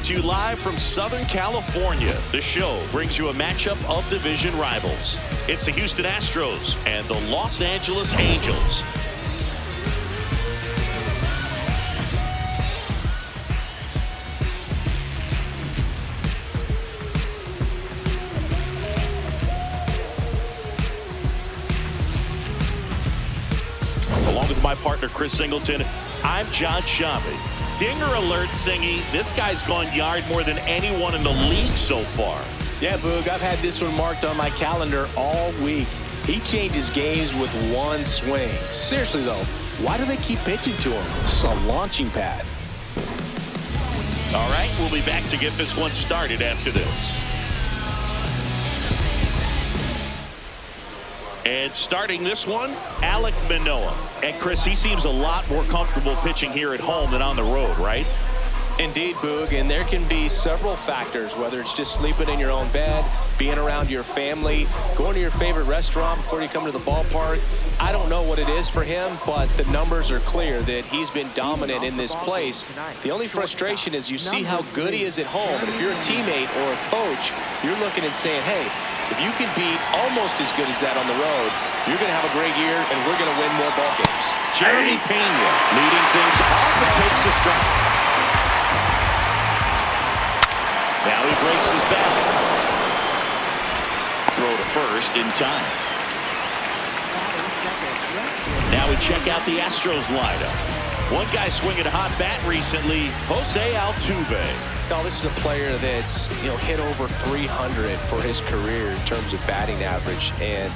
to you live from Southern California. The show brings you a matchup of division rivals. It's the Houston Astros and the Los Angeles Angels. Along with my partner, Chris Singleton, I'm John Shambi. Dinger alert, Singy. This guy's gone yard more than anyone in the league so far. Yeah, Boog, I've had this one marked on my calendar all week. He changes games with one swing. Seriously, though, why do they keep pitching to him? It's a launching pad. All right, we'll be back to get this one started after this. And starting this one, Alek Manoah. And Chris, he seems a lot more comfortable pitching here at home than on the road, right? Indeed, Boog, and there can be several factors, whether it's just sleeping in your own bed, being around your family, going to your favorite restaurant before you come to the ballpark. I don't know what it is for him, but the numbers are clear that he's been dominant in this place. The only frustration is you see how good he is at home, and if you're a teammate or a coach, you're looking and saying, hey, if you can beat almost as good as that on the road, you're going to have a great year, and we're going to win more ball games. Jeremy Pena leading things off and takes a strike. Now he breaks his back. Throw to first in time. Now we check out the Astros lineup. One guy swinging a hot bat recently, Jose Altuve. No, this is a player that's, hit over 300 for his career in terms of batting average, and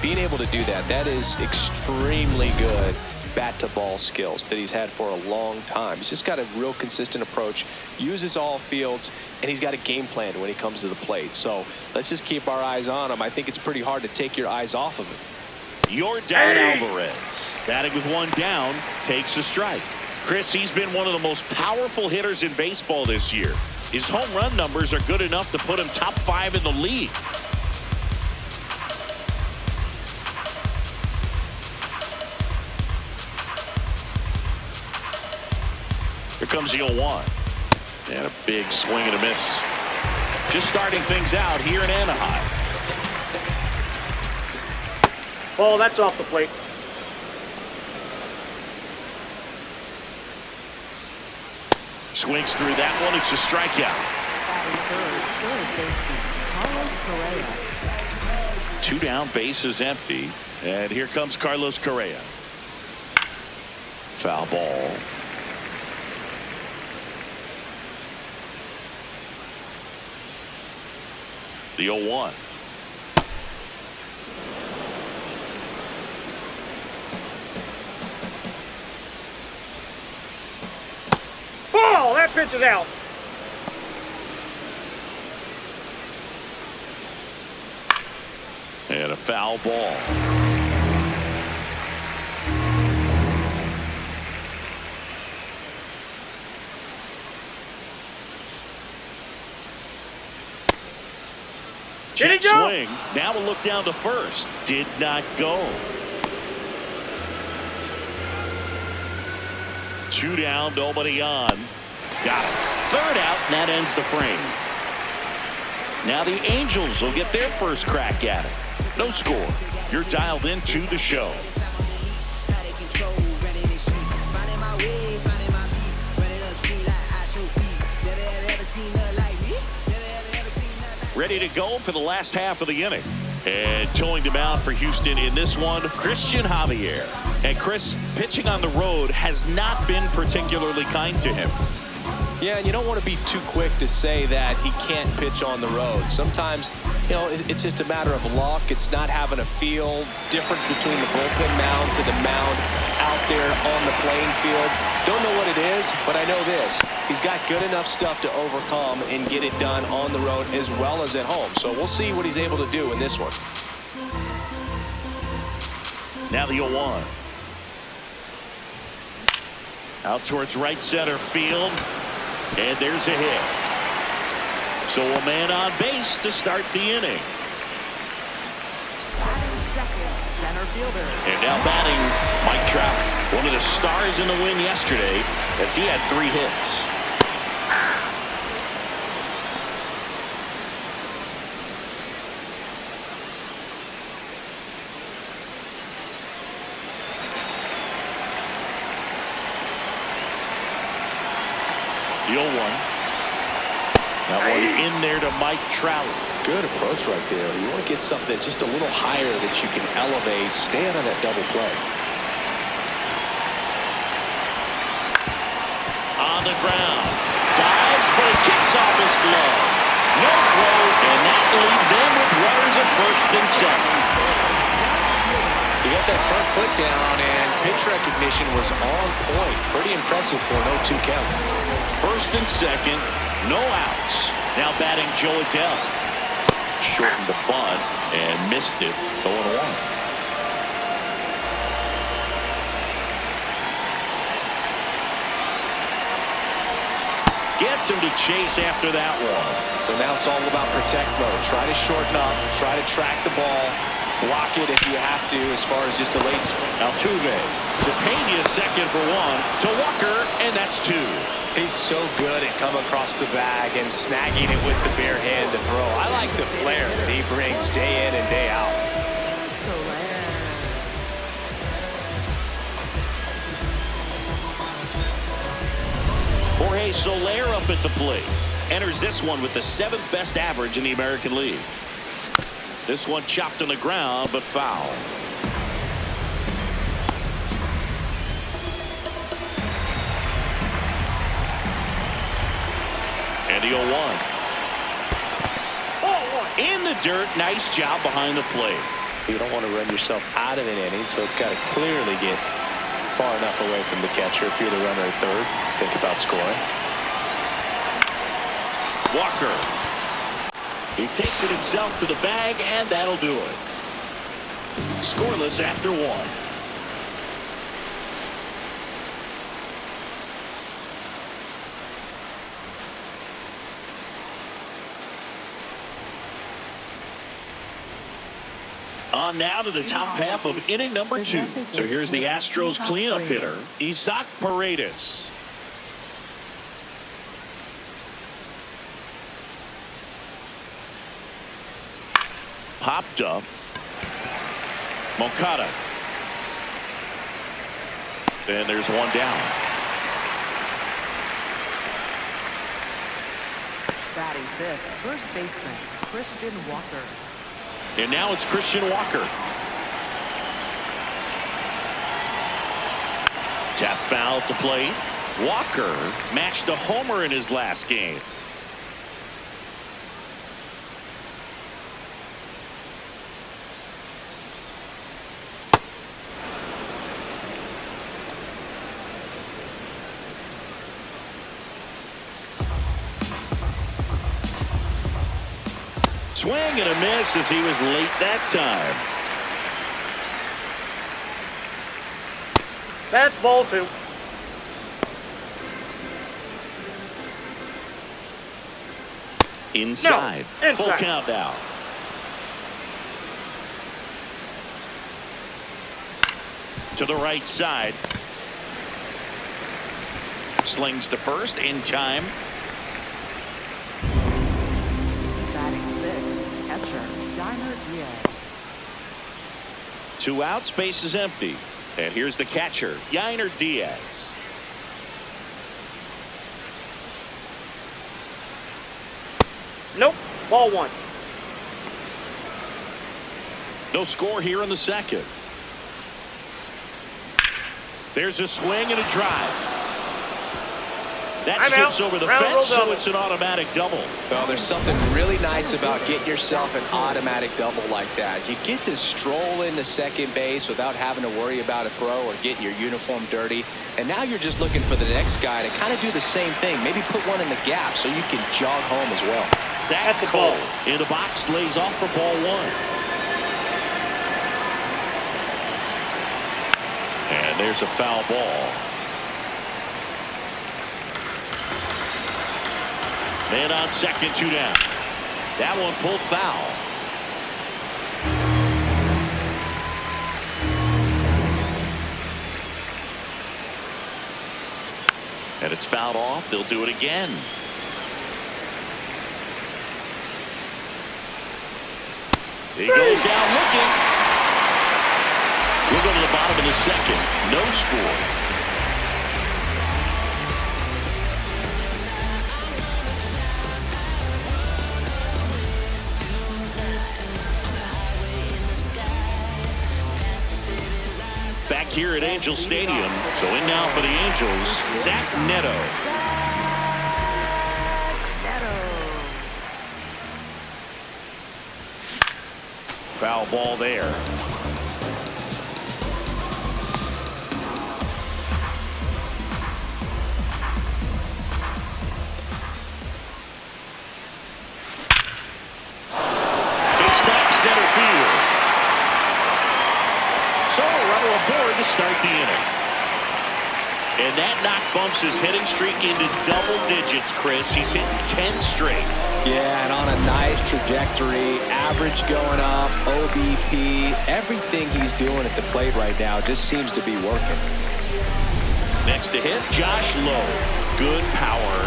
being able to do that, that is extremely good bat-to-ball skills that he's had for a long time. He's just got a real consistent approach, uses all fields, and he's got a game plan when he comes to the plate. So let's just keep our eyes on him. I think it's pretty hard to take your eyes off of him. Yordan Alvarez, batting with one down, takes a strike. Chris, he's been one of the most powerful hitters in baseball this year. His home run numbers are good enough to put him top 5 in the league. Here comes the 0-1. And a big swing and a miss. Just starting things out here in Anaheim. Oh, that's off the plate. Swings through that one. It's a strikeout. 2 down, base is empty. And here comes Carlos Correa. Foul ball. The 0-1. Oh, that pitch is out. And a foul ball. Did it Check go? swing. Now we'll look down to first. Did not go. 2 down, nobody on. Got it. 3rd out, and that ends the frame. Now the Angels will get their first crack at it. No score. You're dialed into the show. Ready to go for the last half of the inning. And towing them out for Houston in this one, Christian Javier. And Chris, pitching on the road has not been particularly kind to him. Yeah, and you don't want to be too quick to say that he can't pitch on the road. Sometimes, it's just a matter of luck. It's not having a feel difference between the bullpen mound to the mound out there on the playing field. Don't know what it is, but I know this. He's got good enough stuff to overcome and get it done on the road as well as at home. So we'll see what he's able to do in this one. Now the 0-1. Out towards right center field. And there's a hit. So a man on base to start the inning. And now batting, Mike Trout, one of the stars in the win yesterday, as he had 3 hits. The 0-1. That one in there to Mike Trout. Good approach right there. You want to get something just a little higher that you can elevate. Stay out of that double play. On the ground. Dives, but it kicks off his glove. No throw, and that leaves them with runners at first and second. He got that front foot down, and pitch recognition was on point. Pretty impressive for an 0-2 count. First and second, no outs. Now batting Joe Adell. Shortened the bunt and missed it. 0-1. Gets him to chase after that one. So now it's all about protect mode. Try to shorten up, try to track the ball, block it if you have to as far as just a late swing. Altuve to Pena, second for one, to Walker, and that's two. He's so good at coming across the bag and snagging it with the bare hand to throw. I like the flair that he brings day in and day out. Jorge Soler up at the plate. Enters this one with the 7th best average in the American League. This one chopped on the ground, but foul. And the 0-1. In the dirt. Nice job behind the plate. You don't want to run yourself out of an inning, so it's got to clearly get far enough away from the catcher. If you're the runner at third, think about scoring. Walker. He takes it himself to the bag, and that'll do it. Scoreless after one. On now to the top half of inning number 2. So here's the Astros cleanup hitter, Isaac Paredes. Popped up. Moncada. And there's one down. Batting fifth, first baseman, Christian Walker. And now it's Christian Walker. Tap foul at the plate. Walker matched a homer in his last game. Swing and a miss as he was late that time. That's ball 2. Inside. No, inside. Full count now. To the right side. Slings to first in time. Two outs, base is empty. And here's the catcher, Yainer Diaz. Nope. Ball 1. No score here in the second. There's a swing and a drive. That skips over the fence, so it's an automatic double. Well, there's something really nice about getting yourself an automatic double like that. You get to stroll into second base without having to worry about a throw or getting your uniform dirty. And now you're just looking for the next guy to kind of do the same thing. Maybe put one in the gap so you can jog home as well. Zach Cole in the box, lays off for ball 1. And there's a foul ball. Man on second, 2 down. That one pulled foul. And it's fouled off. They'll do it again. He goes down looking. We'll go to the bottom of the second. No score. here at Angel Stadium. So in now for the Angels, Zach Neto. Foul ball there. Center field. So a runner aboard to start the inning. And that knock bumps his hitting streak into double digits, Chris. He's hitting 10 straight. Yeah, and on a nice trajectory. Average going up, OBP. Everything he's doing at the plate right now just seems to be working. Next to hit, Josh Lowe. Good power.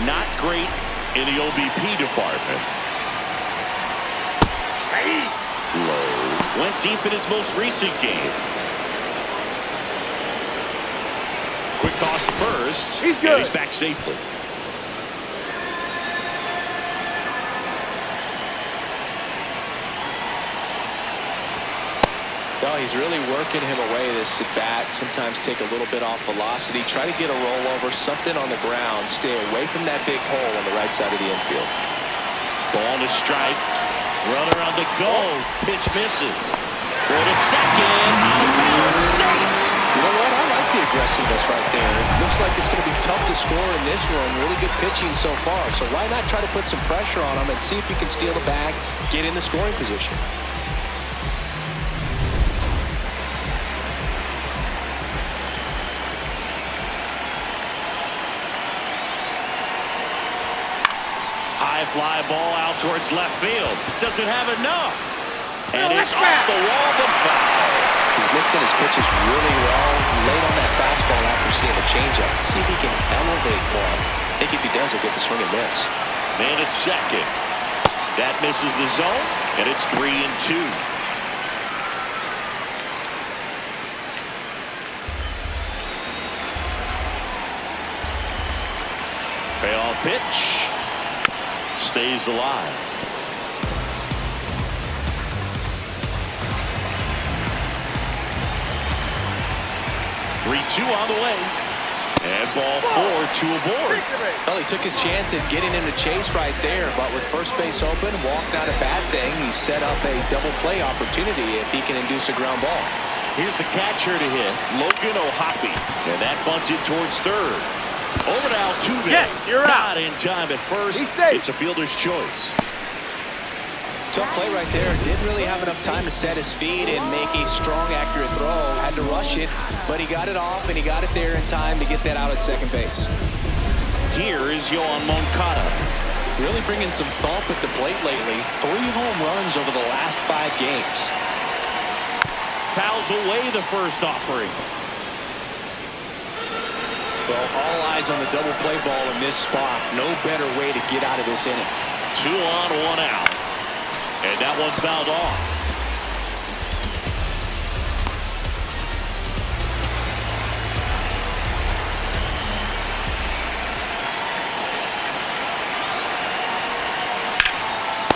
Not great in the OBP department. Lowe went deep in his most recent game. Quick toss to first. He's good. And he's back safely. No, he's really working him away this at bat. Sometimes take a little bit off velocity. Try to get a rollover, something on the ground. Stay away from that big hole on the right side of the infield. Ball to strike. Runner on the go. Pitch misses. Go to second. Out of bounds. Safe. You know what? I like the aggressiveness right there. Looks like it's going to be tough to score in this one. Really good pitching so far. So why not try to put some pressure on him and see if you can steal the bag, get in the scoring position. High fly ball out towards left field. Doesn't have enough. And it's off the wall, but foul. He's mixing his pitches really well. Late on that fastball after seeing the changeup. See if he can elevate more. I think if he does, he'll get the swing and miss. Man at second. That misses the zone, and it's 3-2. Payoff pitch. Stays alive. 3-2 on the way. And ball 4, 2 aboard. Well, he took his chance at getting him to chase right there, but with first base open, walk not a bad thing. He set up a double play opportunity if he can induce a ground ball. Here's the catcher to hit, Logan O'Hoppe. And that bunted towards third. Over to Altuve. Yes, you're out. Not in time at first. He's safe. It's a fielder's choice. Tough play right there. Didn't really have enough time to set his feet and make a strong, accurate throw. Had to rush it, but he got it off, and he got it there in time to get that out at second base. Here is Yoan Moncada. Really bringing some thump at the plate lately. 3 home runs over the last 5 games. Fouls away the first offering. Well, all eyes on the double play ball in this spot. No better way to get out of this inning. 2 on, 1 out. And that one fouled off.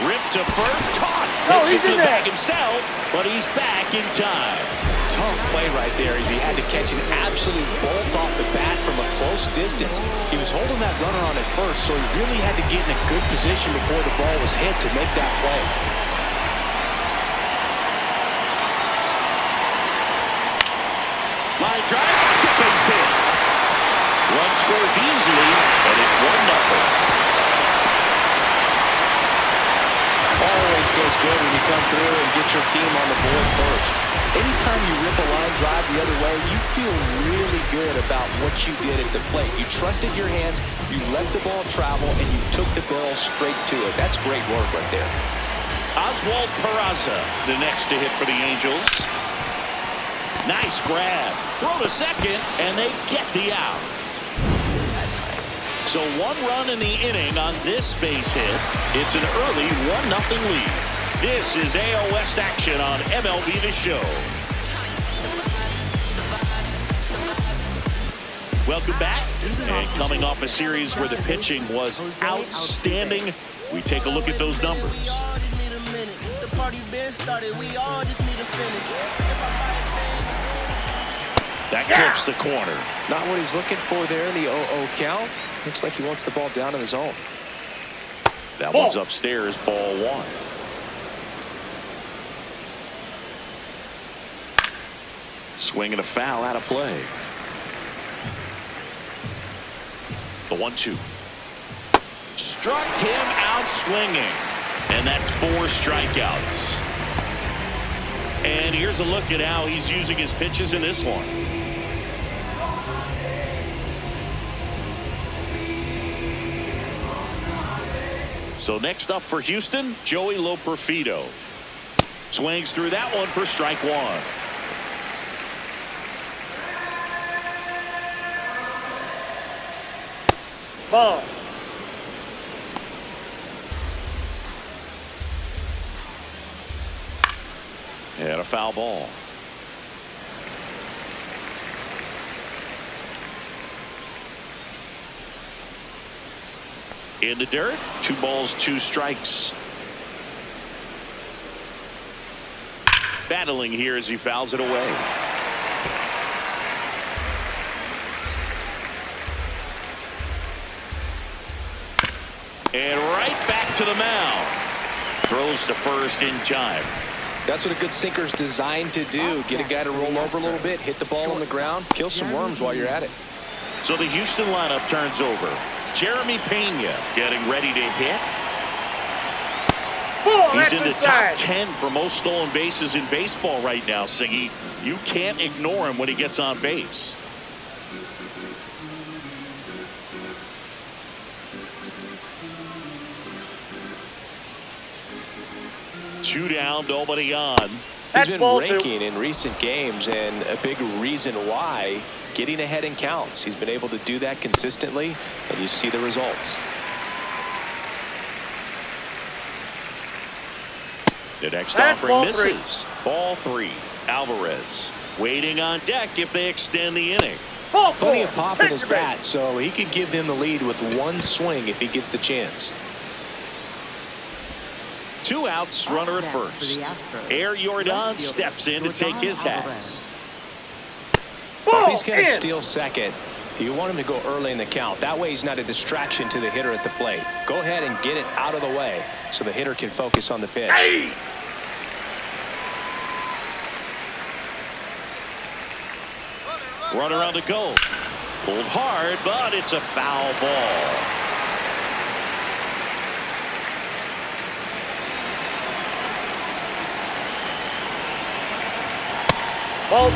Ripped to first, caught. No, Hits he's it to in the there. bag himself, but he's back in time. Tough play right there as he had to catch an absolute bolt off the bat from a close distance. He was holding that runner on at first, so he really had to get in a good position before the ball was hit to make that play. Line drive, that's a base hit. Run scores easily, and it's 1-0. Always feels good when you come through and get your team on the board first. Anytime you rip a line drive the other way, you feel really good about what you did at the plate. You trusted your hands, you let the ball travel, and you took the barrel straight to it. That's great work right there. Oswald Peraza, the next to hit for the Angels. Nice grab. Throw to second, and they get the out. So 1 run in the inning on this base hit. It's an early 1-0 lead. This is AL West action on MLB The Show. Welcome back. And coming off a series where the pitching was outstanding, we take a look at those numbers. That clips the corner. Not what he's looking for there in the 0-0 count. Looks like he wants the ball down in the zone. That one's upstairs, ball one. Swing and a foul out of play. The 1-2. Struck him out swinging. And that's 4 strikeouts. And here's a look at how he's using his pitches in this one. So next up for Houston, Joey Loperfido. Swings through that one for strike one. Ball. And a foul ball. In the dirt, 2 balls, 2 strikes. Battling here as he fouls it away. And right back to the mound. Throws to first in time. That's what a good sinker's designed to do. Get a guy to roll over a little bit, hit the ball on the ground, kill some worms while you're at it. So the Houston lineup turns over. Jeremy Pena getting ready to hit. He's in the top 10 for most stolen bases in baseball right now, Siggy. You can't ignore him when he gets on base. Two down, nobody on. He's been raking in recent games, and a big reason why, getting ahead in counts. He's been able to do that consistently, and you see the results. The next offering misses. Ball 3. Alvarez waiting on deck if they extend the inning. Plenty of pop in his bat, so he could give them the lead with 1 swing if he gets the chance. 2 outs, runner at first. Air Jordan steps in to take his hat. If he's going to steal second, you want him to go early in the count. That way he's not a distraction to the hitter at the plate. Go ahead and get it out of the way so the hitter can focus on the pitch. Runner on the go. Pulled hard, but it's a foul ball. Ball 2.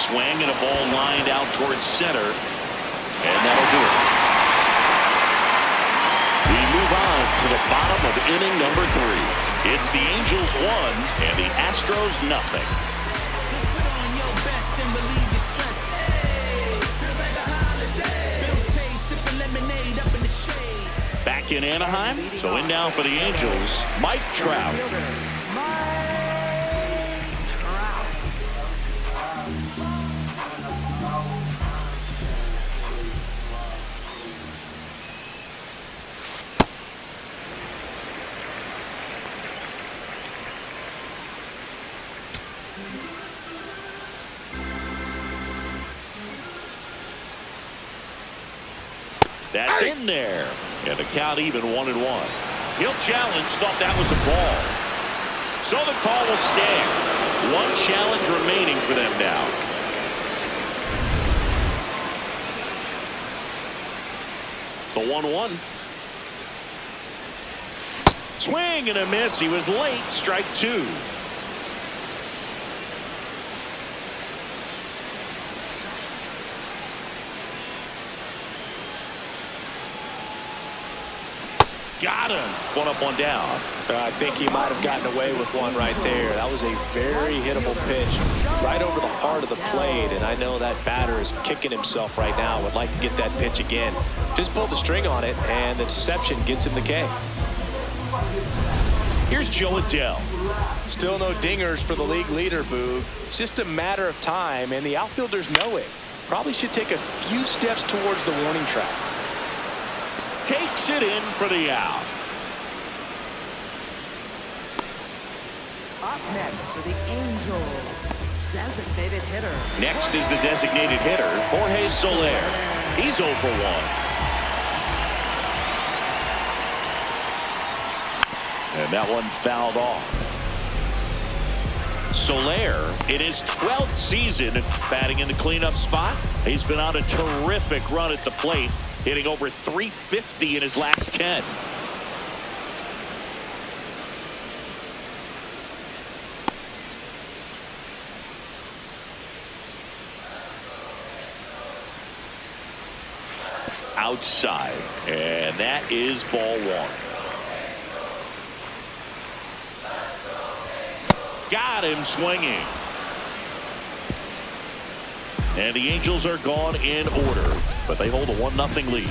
Swing and a ball lined out towards center. And that'll do it. We move on to the bottom of inning number 3. It's the Angels 1 and the Astros nothing. Just put on your best and relieve your stress. Hey, feels like a holiday. Bills paid, sipping lemonade up in the shade. Back in Anaheim, so in now for the Angels, Mike Trout. That's in there. And the count even 1-1. He'll challenge, thought that was a ball. So the call will stand. 1 challenge remaining for them now. The 1-1. Swing and a miss. He was late. Strike 2. Got him. 1 up, 1 down. I think he might have gotten away with one right there. That was a very hittable pitch right over the heart of the plate, and I know that batter is kicking himself right now. Would like to get that pitch again. Just pulled the string on it, and the deception gets him the K. Here's Joe Adele. Still no dingers for the league leader, Boog. It's just a matter of time, and the outfielders know it. Probably should take a few steps towards the warning track. Takes it in for the out. Up next for the Angels, designated hitter. Next is the designated hitter, Jorge Soler. He's 0 for 1. And that one fouled off. Soler in his 12th season batting in the cleanup spot. He's been on a terrific run at the plate, hitting over .350 in his last 10. Outside, and that is ball 1. Got him swinging. And the Angels are gone in order, but they hold a 1-0 lead.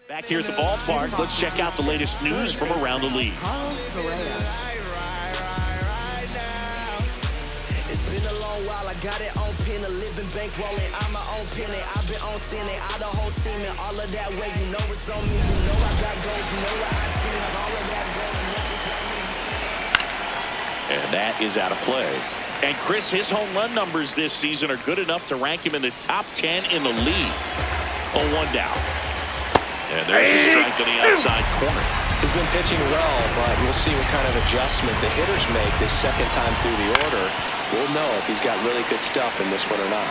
Back here at the ballpark, let's check out the latest news from around the league. It's been a long while. I got it on pin, a living bankrolling. I'm my own penny. I've been on 10 and I the whole team and all of that way. You know it's on me. You know I got goals. You know what I see. All of that going. And that is out of play. And Chris, his home run numbers this season are good enough to rank him in the top 10 in the league. 0-1 down. And there's a strike to the outside corner. He's been pitching well, but we'll see what kind of adjustment the hitters make this second time through the order. We'll know if he's got really good stuff in this one or not.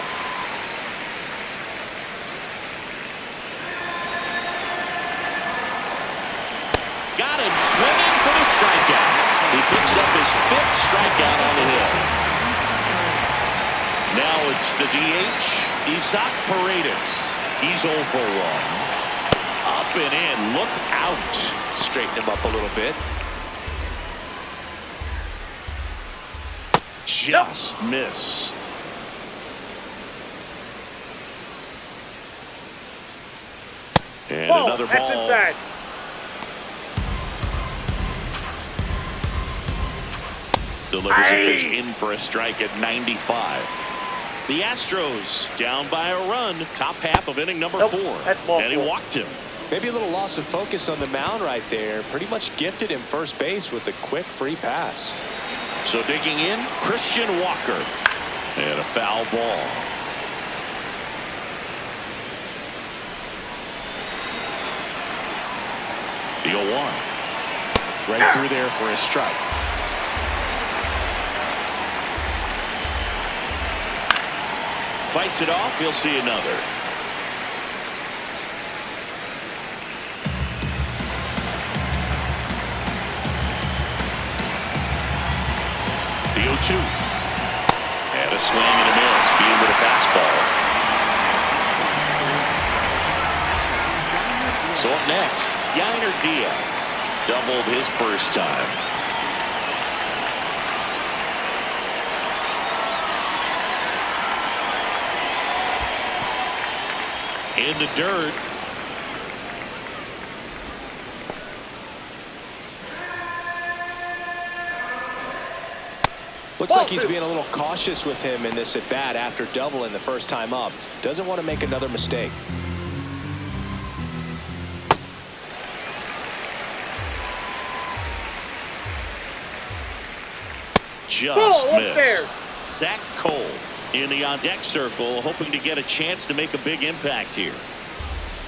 Got him swinging for the strikeout. He picks up his 5th strikeout on the hill. Now it's the DH, Isaac Paredes. He's 0 for 1. Up and in, look out. Straighten him up a little bit. Just missed. And another That's ball. inside. Delivers a pitch in for a strike at 95. The Astros down by a run. Top half of inning number 4. That's ball And he 4. walked him. Maybe a little loss of focus on the mound right there. Pretty much gifted him first base with a quick free pass. So digging in, Christian Walker. And a foul ball. The 0-1. Right through there for a strike. Fights it off. He'll see another. The 0-2. And a swing and a miss. Being with a fastball. So up next, Yainer Diaz doubled his first time. In the dirt. Looks like he's being a little cautious with him in this at bat after doubling the first time up. Doesn't want to make another mistake. Just Up missed. there. Zach Cole in the on-deck circle, hoping to get a chance to make a big impact here.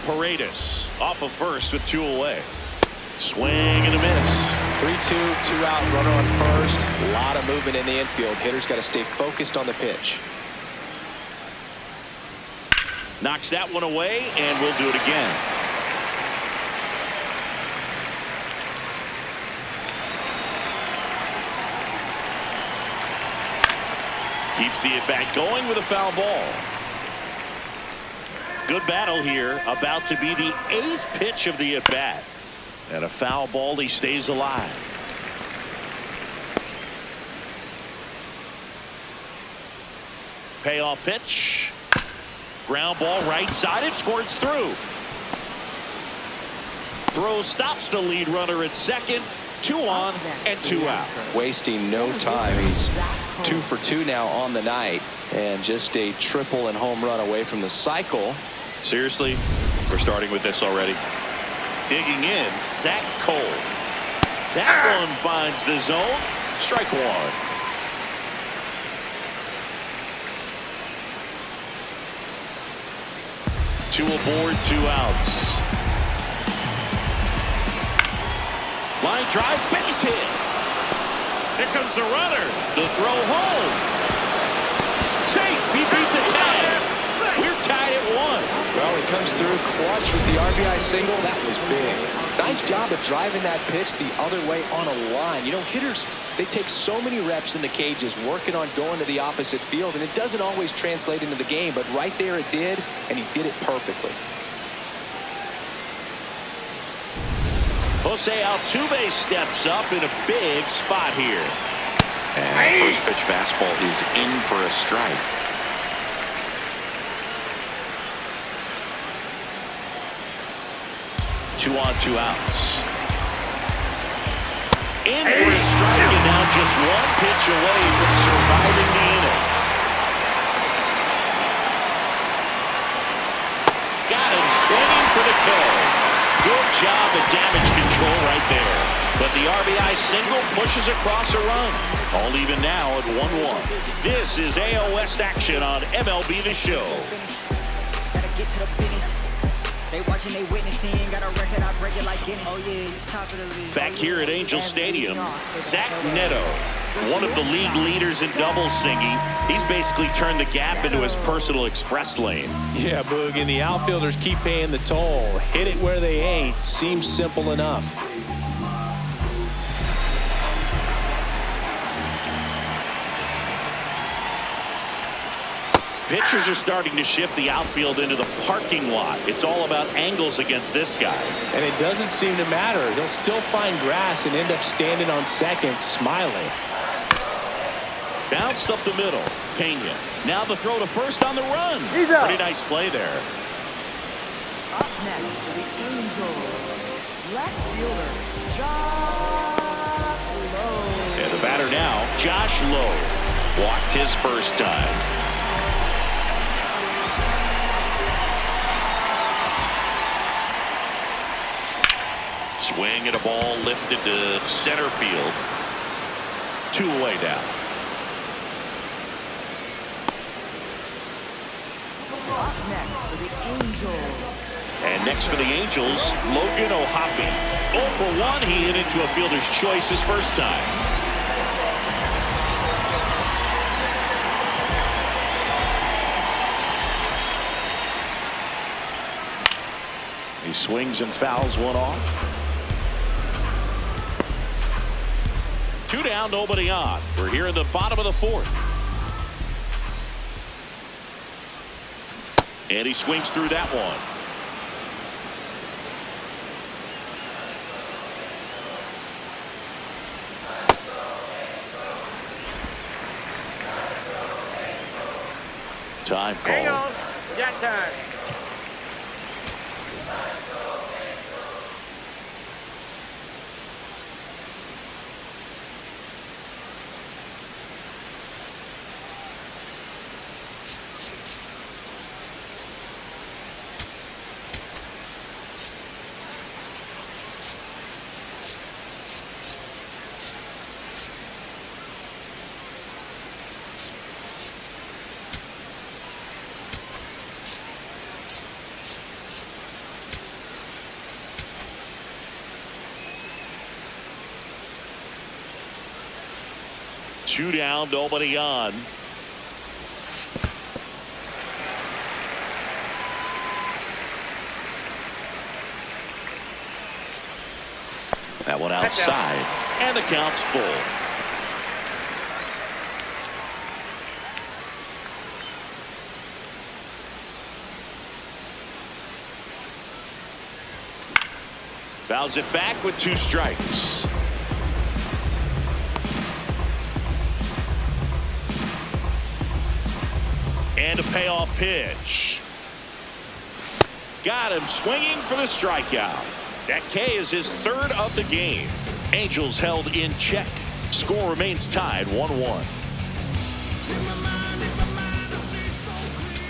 Paredes off of first with 2 away. Swing and a miss. 3-2, 2 out, runner on first. A lot of movement in the infield. Hitter's got to stay focused on the pitch. Knocks that one away, and we'll do it again. Keeps the at-bat going with a foul ball. Good battle here, about to be the 8th pitch of the at-bat. And a foul ball, he stays alive. Payoff pitch. Ground ball right side, it squirts through. Throw stops the lead runner at second. 2 on and 2 out. Wasting no time. He's 2 for 2 now on the night, and just a triple and home run away from the cycle. Seriously, we're starting with this already. Digging in, Zach Cole. That one finds the zone. Strike 1. Two aboard, 2 outs. Line drive, base hit. Here comes the runner. The throw home. Safe. He beat the tag. We're tied at 1. Well, he comes through clutch with the RBI single. That was big. Nice job of driving that pitch the other way on a line. You know, hitters, they take so many reps in the cages working on going to the opposite field, and it doesn't always translate into the game, but right there it did, and he did it perfectly. Jose Altuve steps up in a big spot here. And first pitch fastball is in for a strike. Two on, 2 outs. In for a strike, and now just 1 pitch away from surviving the inning. Got him swinging for the kill. Good job at damage control right there. But the RBI single pushes across a run. All even now at 1-1. This is AL West action on MLB The Show. Gotta get to the business. They watching, they witnessing. Got a record, I break it like Guinness. Oh yeah, he's top of the league. Back here at Angel Stadium, Zach Neto, one of the league leaders in double singing. He's basically turned the gap into his personal express lane. Yeah, Boog, and the outfielders keep paying the toll. Hit it where they ain't. Seems simple enough. Pitchers are starting to shift the outfield into the parking lot. It's all about angles against this guy. And it doesn't seem to matter. They'll still find grass and end up standing on second, smiling. Bounced up the middle. Pena. Now the throw to first on the run. He's out. Pretty nice play there. Up next for the Angels, left fielder, Josh Lowe. And the batter now, Josh Lowe. Walked his first time. Swing and a ball lifted to center field. 2 away now. Up next for the Angels. And next for the Angels, Logan O'Hoppe. 0 for 1. He hit into a fielder's choice his first time. He swings and fouls one off. 2 down, nobody on. We're here in the bottom of the 4th. And he swings through that one. Time call. Hang on. Got time. Two down, nobody on. That one outside, and the count's full. Fouls it back with 2 strikes. And a payoff pitch. Got him swinging for the strikeout. That K is his 3rd of the game. Angels held in check. Score remains tied 1-1.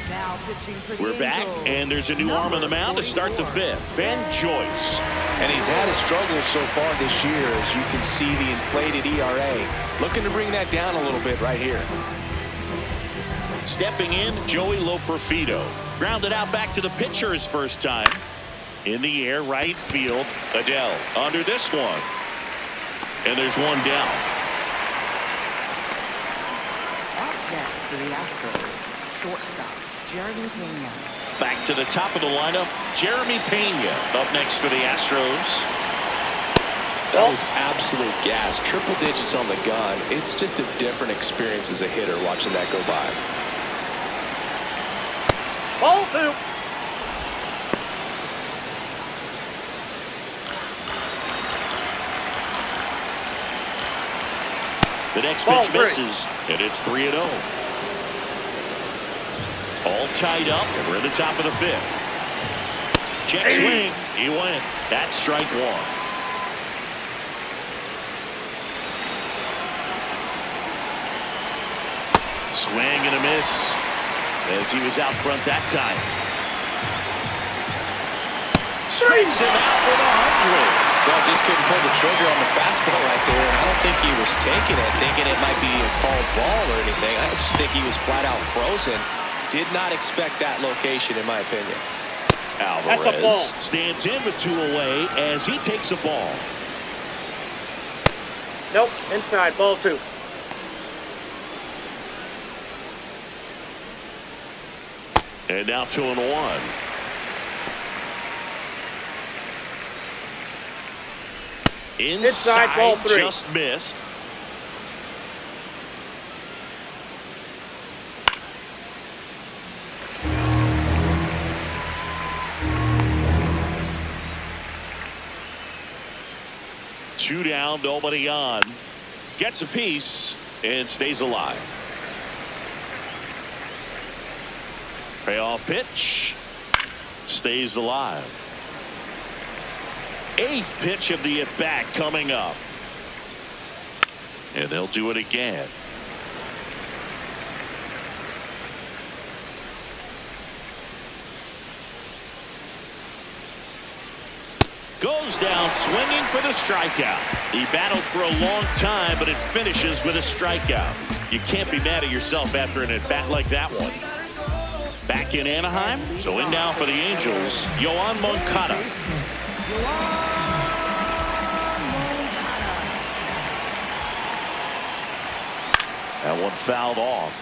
Now pitching for the We're back, Angels. and there's a new arm on the mound to start the 5th. Ben Joyce. And he's had a struggle so far this year, as you can see the inflated ERA. Looking to bring that down a little bit right here. Stepping in, Joey Loperfido. Grounded out back to the pitcher his first time. In the air, right field. Adele under this one. And there's one down. Up next for the Astros, shortstop Jeremy Pena. Back to the top of the lineup, Jeremy Pena up next for the Astros. That was absolute gas. Triple digits on the gun. It's just a different experience as a hitter watching that go by. Ball 2. The next Ball pitch 3. misses, and it's 3-0. All tied up, and we're in the top of the 5th. Check swing. He went. That's strike 1. Swing and a miss as he was out front that time. Strikes him out with 100. Well, just couldn't pull the trigger on the fastball right there. And I don't think he was taking it, thinking it might be a called ball or anything. I just think he was flat out frozen. Did not expect that location, in my opinion. That's a ball. Alvarez stands in with 2 away as he takes a ball. Nope. Inside. Ball 2. And now 2-1. Inside, ball 3. just missed. Two down, nobody on. Gets a piece and stays alive. Payoff pitch. Stays alive. 8th pitch of the at-bat coming up. And they'll do it again. Goes down swinging for the strikeout. He battled for a long time, but it finishes with a strikeout. You can't be mad at yourself after an at-bat like that one. Back in Anaheim, so in now for the Angels, Yoan Moncada. That one fouled off.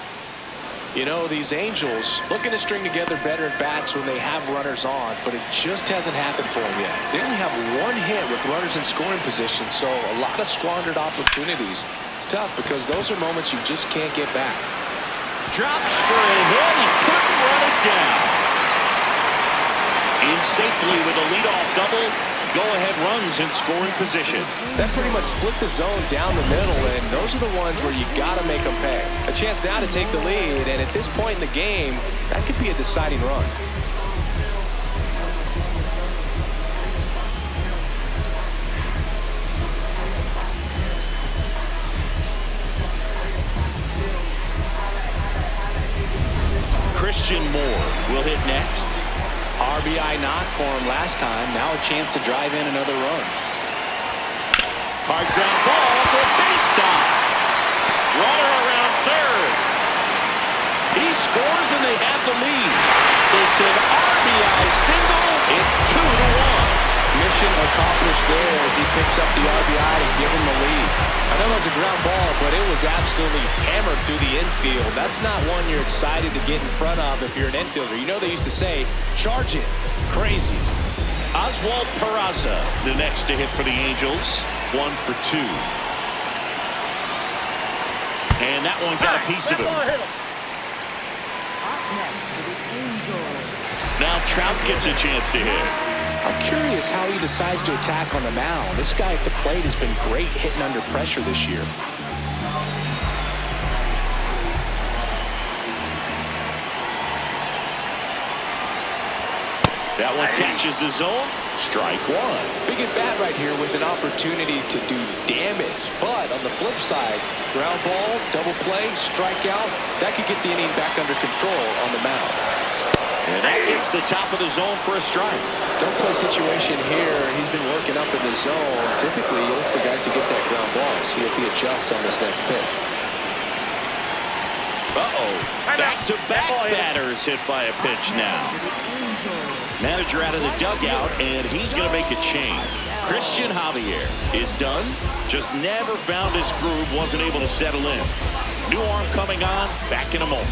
You know, these Angels looking to string together better at bats when they have runners on, but it just hasn't happened for them yet. They only have 1 hit with runners in scoring position, so a lot of squandered opportunities. It's tough because those are moments you just can't get back. Drops for a hit. He couldn't run it down. In safely with a leadoff double. Go-ahead runs in scoring position. That pretty much split the zone down the middle, and those are the ones where you got to make them pay. A chance now to take the lead, and at this point in the game, that could be a deciding run. Christian Moore will hit next. RBI knock for him last time. Now a chance to drive in another run. Hard ground ball for a base stop. Runner around third. He scores and they have the lead. It's an RBI single. It's 2-1. Mission accomplished there as he picks up the RBI to give him the lead. I know it was a ground ball, but it was absolutely hammered through the infield. That's not one you're excited to get in front of if you're an infielder. You know they used to say, charge it. Crazy. Oswald Peraza, the next to hit for the Angels. 1 for 2. And that one got a piece of him. Up next for the Angels. Now Trout gets a chance to hit. I'm curious how he decides to attack on the mound. This guy at the plate has been great hitting under pressure this year. That one catches the zone. Strike one. Big at bat right here with an opportunity to do damage. But on the flip side, ground ball, double play, strikeout, that could get the inning back under control on the mound. And that gets the top of the zone for a strike. Don't play situation here. He's been working up in the zone. Typically, you look for guys to get that ground ball. See if he adjusts on this next pitch. Uh-oh. Back-to-back batters hit by a pitch now. Manager out of the dugout, and he's going to make a change. Christian Javier is done. Just never found his groove. Wasn't able to settle in. New arm coming on. Back in a moment.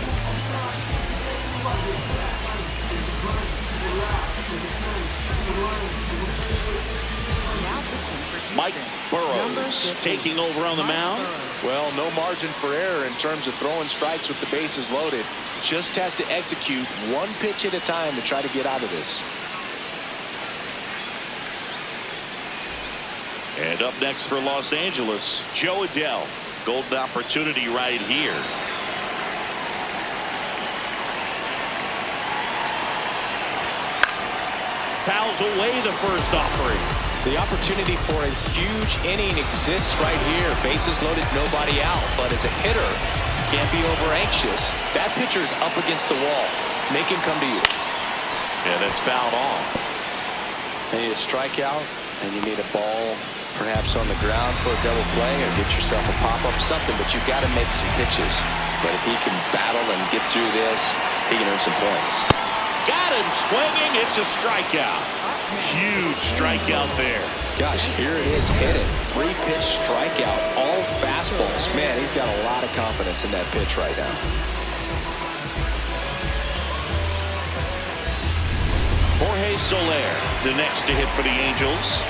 Mike Burrows taking over on the mound. Well, no margin for error in terms of throwing strikes with the bases loaded. Just has to execute one pitch at a time to try to get out of this. And up next for Los Angeles, Joe Adell. Golden opportunity right here. Fouls away the first offering. The opportunity for a huge inning exists right here. Bases loaded, nobody out. But as a hitter, can't be over anxious. That pitcher is up against the wall. Make him come to you. And that's fouled off. You need a strikeout, and you need a ball perhaps on the ground for a double play, or get yourself a pop-up, something. But you've got to make some pitches. But if he can battle and get through this, he can earn some points. Got him swinging. It's a strikeout. Huge strikeout there. Gosh, here it is, hit it. 3-pitch strikeout, all fastballs. Man, he's got a lot of confidence in that pitch right now. Jorge Soler, the next to hit for the Angels.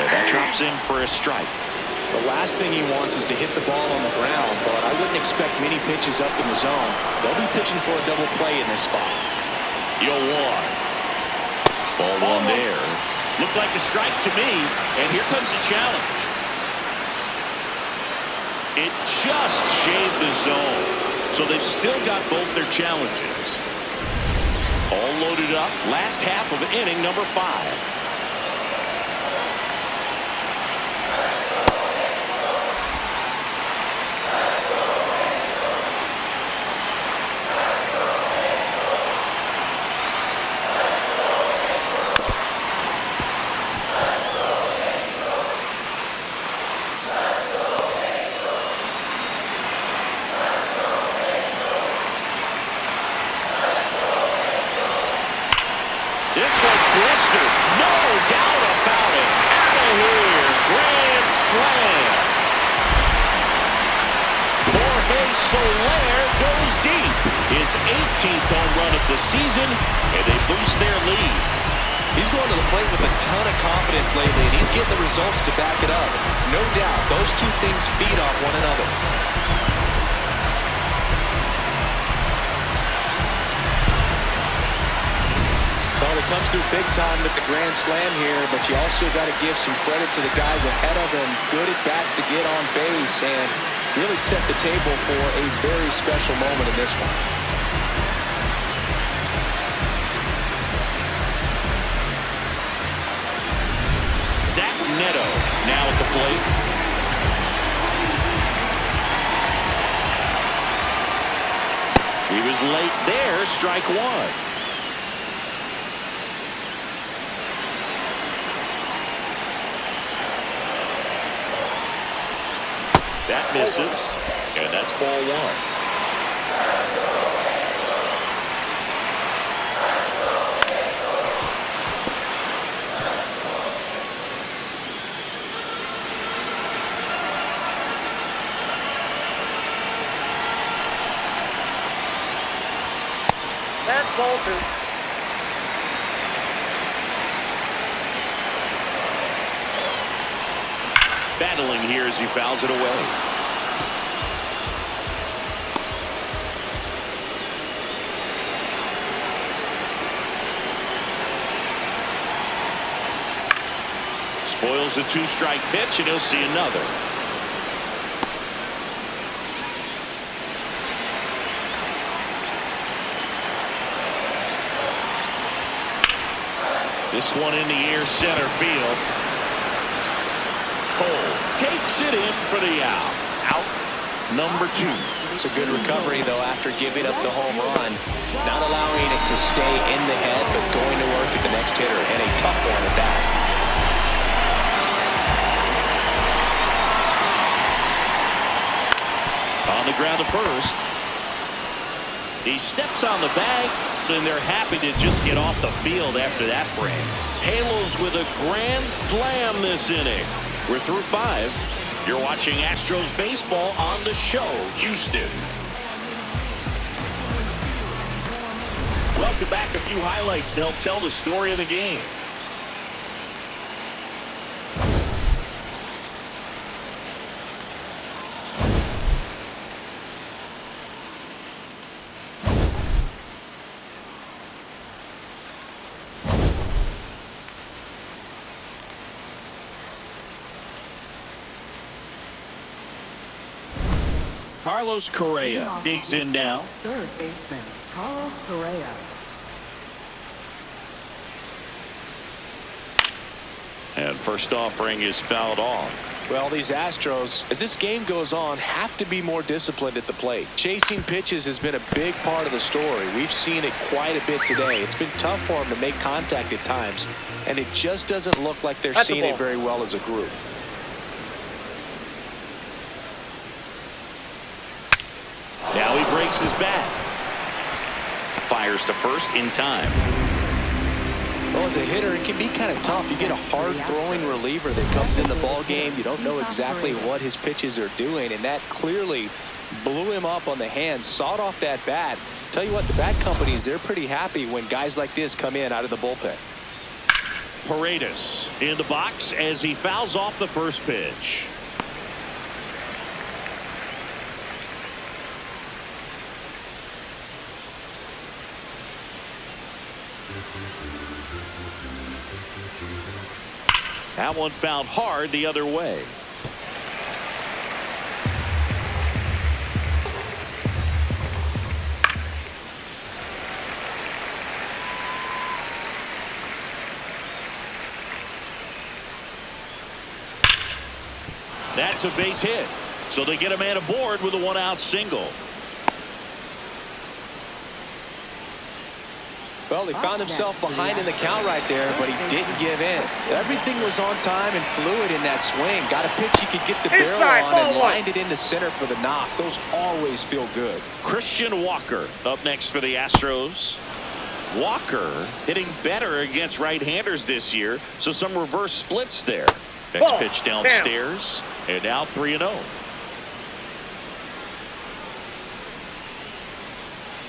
And that drops in for a strike. The last thing he wants is to hit the ball on the ground, but I wouldn't expect many pitches up in the zone. They'll be pitching for a double play in this spot. 0-1. Ball one there. Looked like a strike to me, and here comes the challenge. It just shaved the zone, so they've still got both their challenges. All loaded up. Last half of inning number 5. This was blistered. No doubt about it. Out of here. Grand slam. Jorge Soler goes deep. His 18th home run of the season, and they boost their lead. He's going to the plate with a ton of confidence lately, and he's getting the results to back it up. No doubt, those two things feed off one another. Well, it comes through big time with the grand slam here, but you also got to give some credit to the guys ahead of him. Good at bats to get on base and really set the table for a very special moment in this one. Zach Neto now at the plate. He was late there. Strike one. That misses, and that's ball one. That's ball 2. Battling here as he fouls it away. Spoils the 2-strike pitch, and he'll see another. This one in the air, center field. Cole takes it in for the out. Out number 2. It's a good recovery, though, after giving up the home run. Not allowing it to stay in the head, but going to work at the next hitter, and a tough one at that. On the ground to first. He steps on the bag, and they're happy to just get off the field after that frame. Halos with a grand slam this inning. We're through 5. You're watching Astros baseball on the show, Houston. Welcome back. A few highlights to help tell the story of the game. Carlos Correa digs in now. Third baseman, Carlos Correa. And first offering is fouled off. Well, these Astros, as this game goes on, have to be more disciplined at the plate. Chasing pitches has been a big part of the story. We've seen it quite a bit today. It's been tough for them to make contact at times, and it just doesn't look like they're seeing it very well as a group. Now he breaks his bat. Fires to first in time. Well, as a hitter, it can be kind of tough. You get a hard-throwing reliever that comes in the ball game. You don't know exactly what his pitches are doing, and that clearly blew him up on the hand, sawed off that bat. Tell you what, the bat companies, they're pretty happy when guys like this come in out of the bullpen. Paredes in the box as he fouls off the first pitch. That one fouled hard the other way. That's a base hit. So they get a man aboard with a 1-out single. Well, he found himself behind in the count right there, but he didn't give in. Everything was on time and fluid in that swing. Got a pitch he could get the barrel on and lined it into center for the knock. Those always feel good. Christian Walker up next for the Astros. Walker hitting better against right-handers this year, so some reverse splits there. Next pitch downstairs, and now 3-0.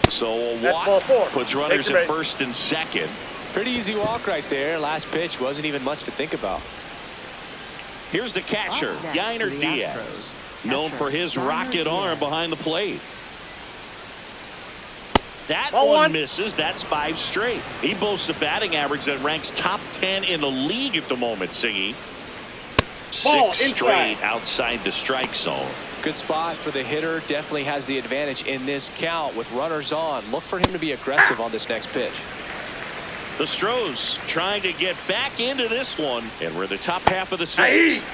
So a walk puts runners at first and second. Pretty easy walk right there. Last pitch wasn't even much to think about. Here's the catcher, Yainer Diaz, known for his rocket arm behind the plate. That one misses. That's 5 straight. He boasts a batting average that ranks top 10 in the league at the moment, Singy. 6 straight outside the strike zone. Good spot for the hitter. Definitely has the advantage in this count with runners on. Look for him to be aggressive on this next pitch. The Astros trying to get back into this one, and we're in the top half of the 6th.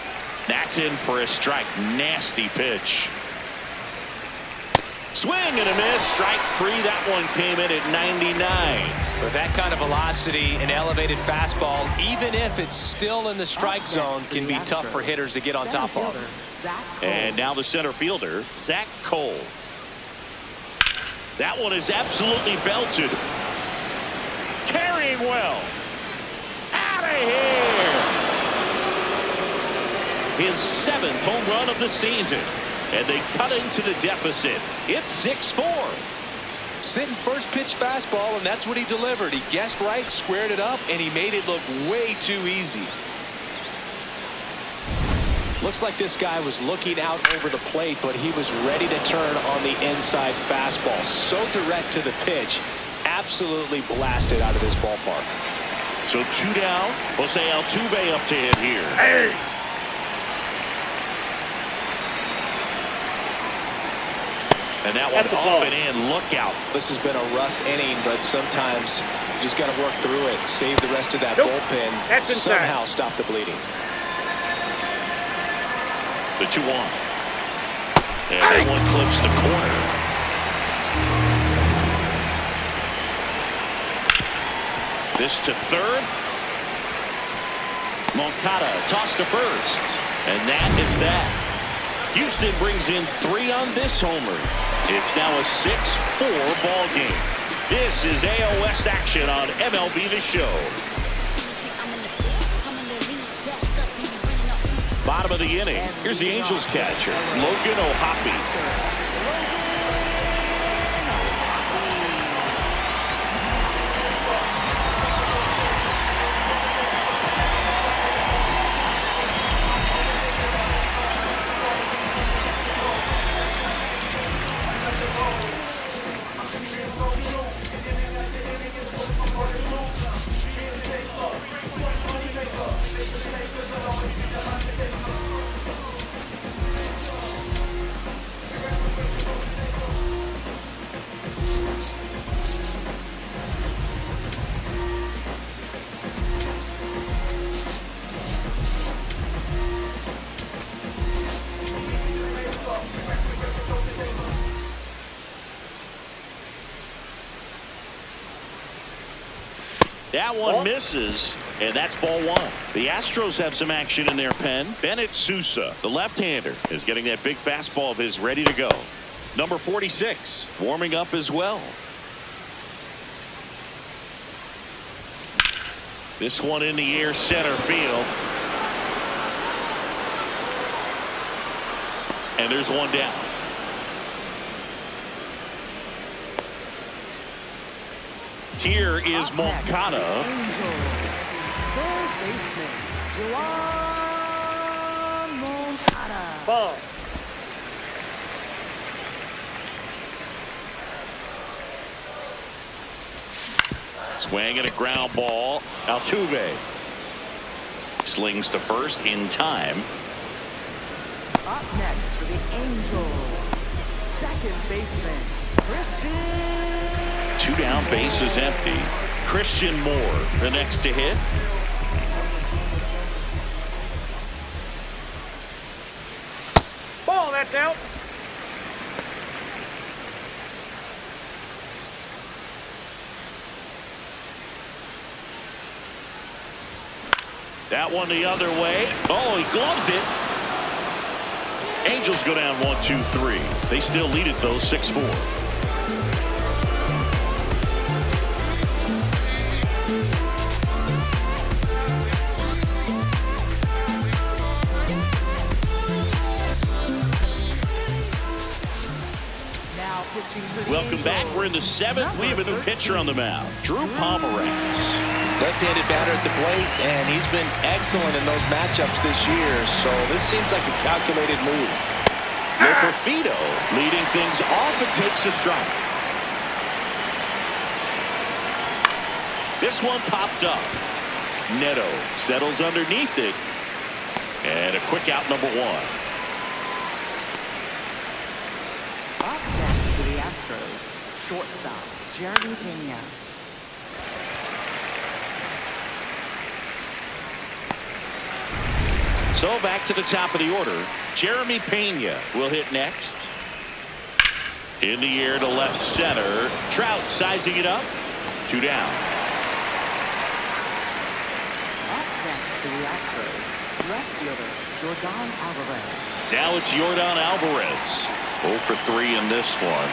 That's in for a strike. Nasty pitch. Swing and a miss. Strike 3. That one came in at 99. With that kind of velocity, an elevated fastball, even if it's still in the strike zone, can be tough for hitters to get on top of. And now the center fielder, Zach Cole. That one is absolutely belted. Carrying well. Out of here. His 7th home run of the season. And they cut into the deficit. It's 6-4. Sitting first pitch fastball, and that's what he delivered. He guessed right, squared it up, and he made it look way too easy. Looks like this guy was looking out over the plate, but he was ready to turn on the inside fastball. So direct to the pitch. Absolutely blasted out of this ballpark. So 2 down. Jose Altuve up to hit here. Hey! And that one up and in. Look out. This has been a rough inning, but sometimes you just got to work through it. Save the rest of that bullpen. Somehow stop the bleeding. The 2-1. And that one clips the corner. This to third. Moncada tossed to first. And that is that. Houston brings in 3 on this homer. It's now a 6-4 ball game. This is AL West action on MLB The Show. Bottom of the inning. Here's the Angels catcher, Logan O'Hoppe. That one misses, and that's ball 1. The Astros have some action in their pen. Bennett Sousa, the left-hander, is getting that big fastball of his ready to go. Number 46, warming up as well. This one in the air, center field. And there's one down. Here is Moncada. Ball. Swing and a ground ball. Altuve slings to first in time. Up next for the Angels, second baseman, Christian. 2 down, bases empty. Christian Moore, the next to hit. Ball, that's out. That one the other way. Oh, he gloves it. Angels go down 1-2-3. They still lead it though, 6-4. Welcome back. We're in the 7th. We have a new pitcher on the mound, Drew Pomeranz. Left-handed batter at the plate, and he's been excellent in those matchups this year, so this seems like a calculated move. Loperfido leading things off and takes a strike. This one popped up. Neto settles underneath it, and a quick out, number 1. Up next for the Astros, shortstop, Jeremy Pena. So back to the top of the order. Jeremy Pena will hit next. In the air to left center. Trout sizing it up. 2 down. Up next for the Astros, left fielder, Yordan Alvarez. Now it's Yordan Alvarez. 0 for 3 in this one.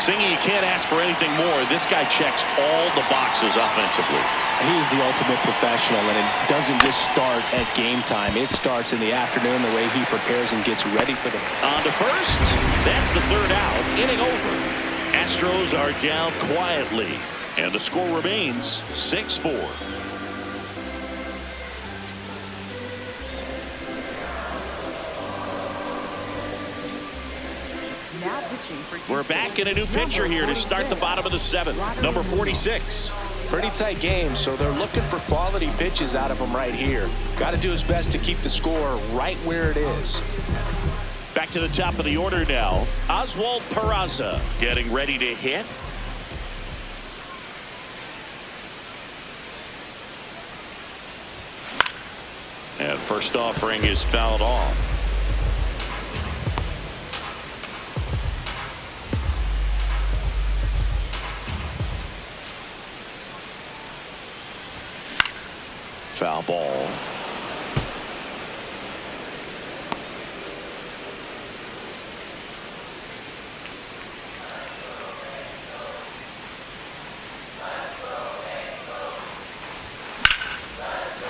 Singing, you can't ask for anything more. This guy checks all the boxes offensively. He's the ultimate professional, and it doesn't just start at game time. It starts in the afternoon, the way he prepares and gets ready for them. On to first. That's the 3rd out. Inning over. Astros are down quietly, and the score remains 6-4. Now pitching for We're back in a new pitcher here to start the bottom of the 7th. Number 46. Pretty tight game, so they're looking for quality pitches out of him right here. Got to do his best to keep the score right where it is. Back to the top of the order now. Oswald Peraza getting ready to hit. And first offering is fouled off. Foul ball.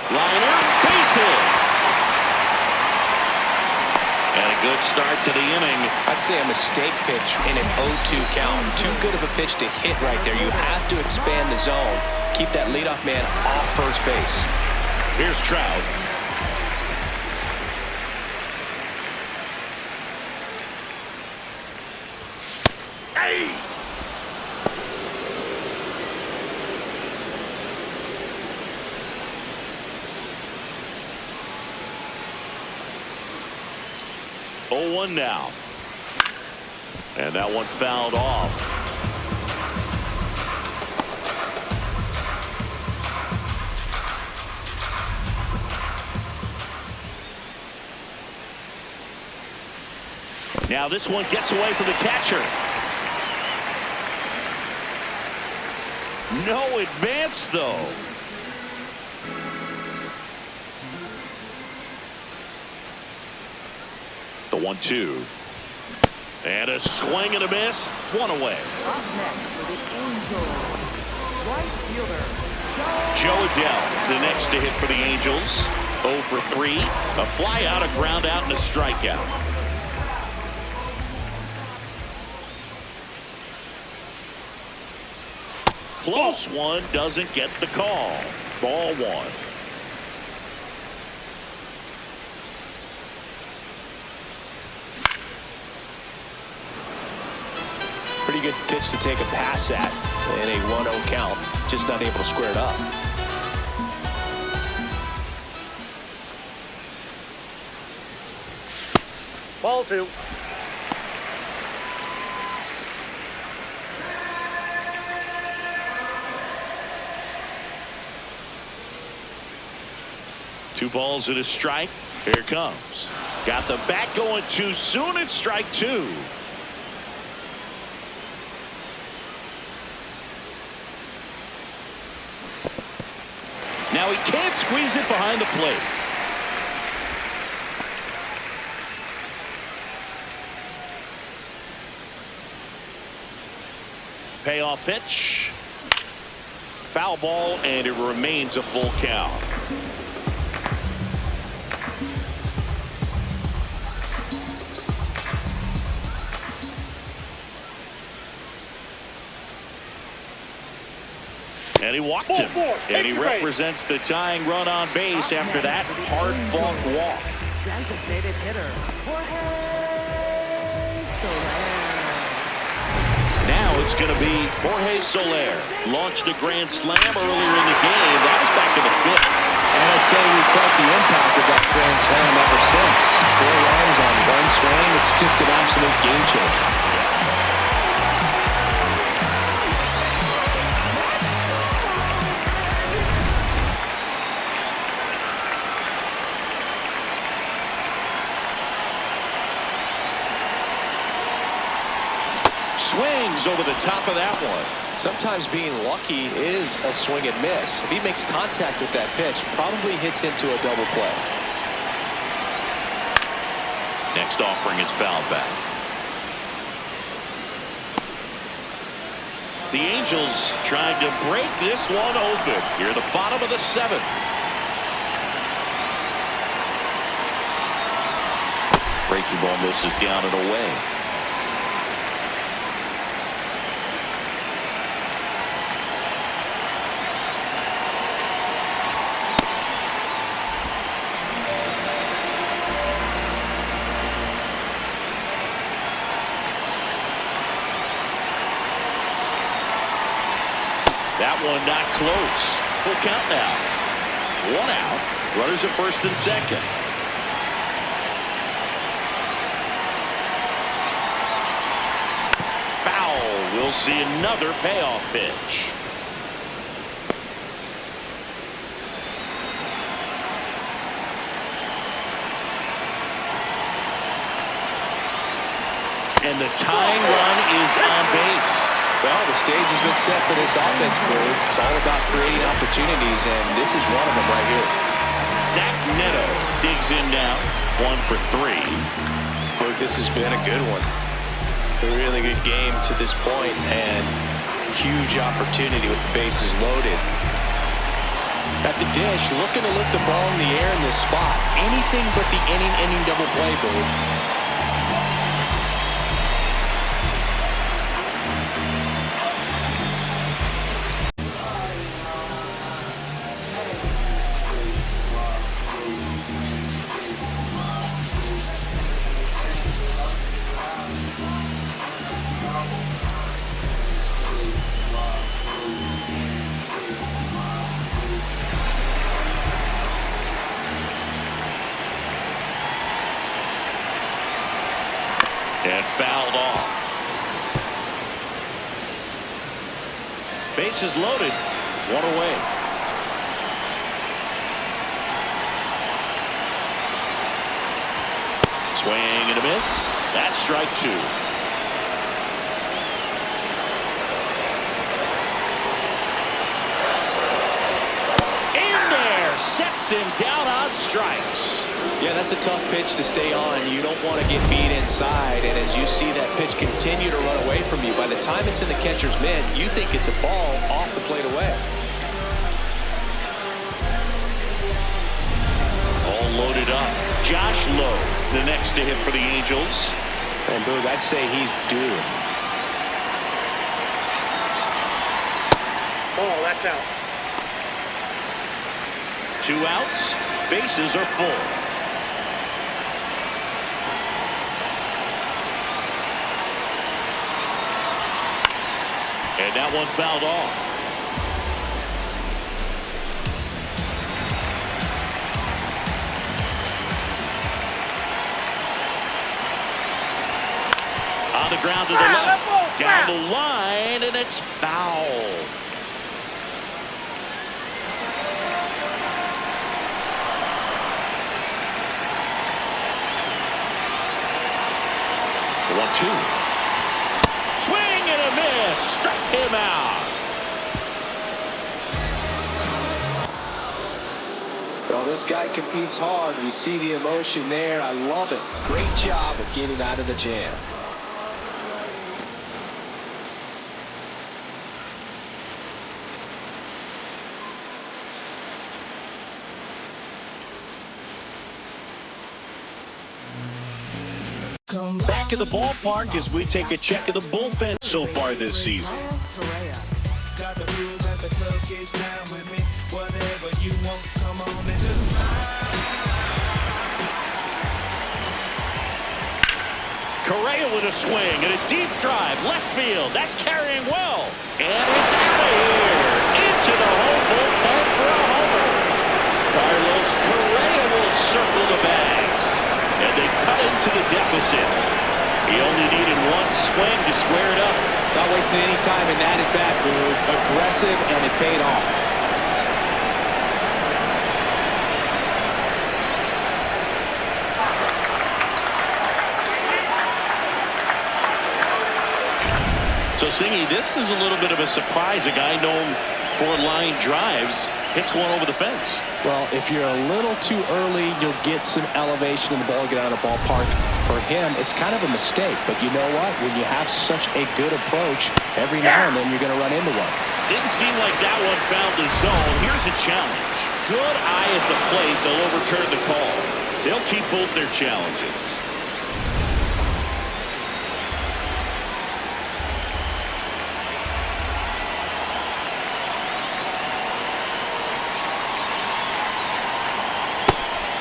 Liner, base hit. And a good start to the inning. I'd say a mistake pitch in an 0-2 count. Too good of a pitch to hit right there. You have to expand the zone. Keep that leadoff man off first base. Here's Trout. Hey! Oh, 1 now. And that one fouled off. Now this one gets away from the catcher. No advance, though. The 1-2. And a swing and a miss. One away. Up next for the Angels, right fielder, Joe Adell, the next to hit for the Angels. 0 for 3. A fly out, a ground out, and a strikeout. Close one, doesn't get the call. Ball 1. Pretty good pitch to take a pass at in a 1-0 count. Just not able to square it up. Ball 2. Two balls and a strike. Here it comes. Got the bat going too soon. It's strike 2. Now he can't squeeze it behind the plate. Payoff pitch. Foul ball, and it remains a full count. And he walked him. And he represents the tying run on base after that hard-fought walk. designated hitter, Jorge Soler. Now it's going to be Jorge Soler. Launched the grand slam earlier in the game. That was back in the 5th. And I'd say we felt the impact of that grand slam ever since. 4 runs on 1 swing. It's just an absolute game changer. Swings over the top of that one. Sometimes being lucky is a swing and miss. If he makes contact with that pitch, probably hits into a double play. Next offering is fouled back. The Angels trying to break this one open. Here at the bottom of the 7th. Breaking ball misses down and away. That one not close. Full count now. 1 out. Runners at first and second. We'll see another payoff pitch. And the tying run is on base. Well, the stage has been set for this offense, Blue. It's all about creating opportunities, and this is one of them right here. Zach Neto digs in now. 1 for 3. Look, this has been a good one. A really good game to this point, and huge opportunity with the bases loaded. At the dish, looking to lift the ball in the air in this spot. Anything but the inning double play, Blue. And fouled off. Bases loaded. 1 away. Swing and a miss. That's strike 2. In there. Sets him down on strikes. Yeah, that's a tough pitch to stay on. You don't want to get beat inside, and as you see that pitch continue to run away from you, by the time it's in the catcher's mitt, you think it's a ball off the plate away. All loaded up. Josh Lowe, the next to hit for the Angels. And Boog, I'd say he's due. Oh, that's out. 2 outs. Bases are full. And that one fouled off. On the ground to the left. Down the line, and it's foul. One, 2. Swing and a miss. Struck him out. Well, this guy competes hard. We see the emotion there. I love it. Great job of getting out of the jam. Back in the ballpark as we take a check of the bullpen so far this season. Correa with a swing and a deep drive. Left field. That's carrying well. And it's out of here. Into the home bullpen for a homer. Carlos Correa will circle the bags. And they cut into the deficit. He only needed 1 swing to square it up. Not wasting any time in that at bat, Boog. Aggressive, and it paid off. So, Singy, this is a little bit of a surprise. A guy known for line drives hits one over the fence. Well, if you're a little too early, you'll get some elevation in the ball, get out of the ballpark. For him, it's kind of a mistake. But you know what? When you have such a good approach, every now and then you're going to run into one. Didn't seem like that one found the zone. Here's a challenge. Good eye at the plate. They'll overturn the call. They'll keep both their challenges.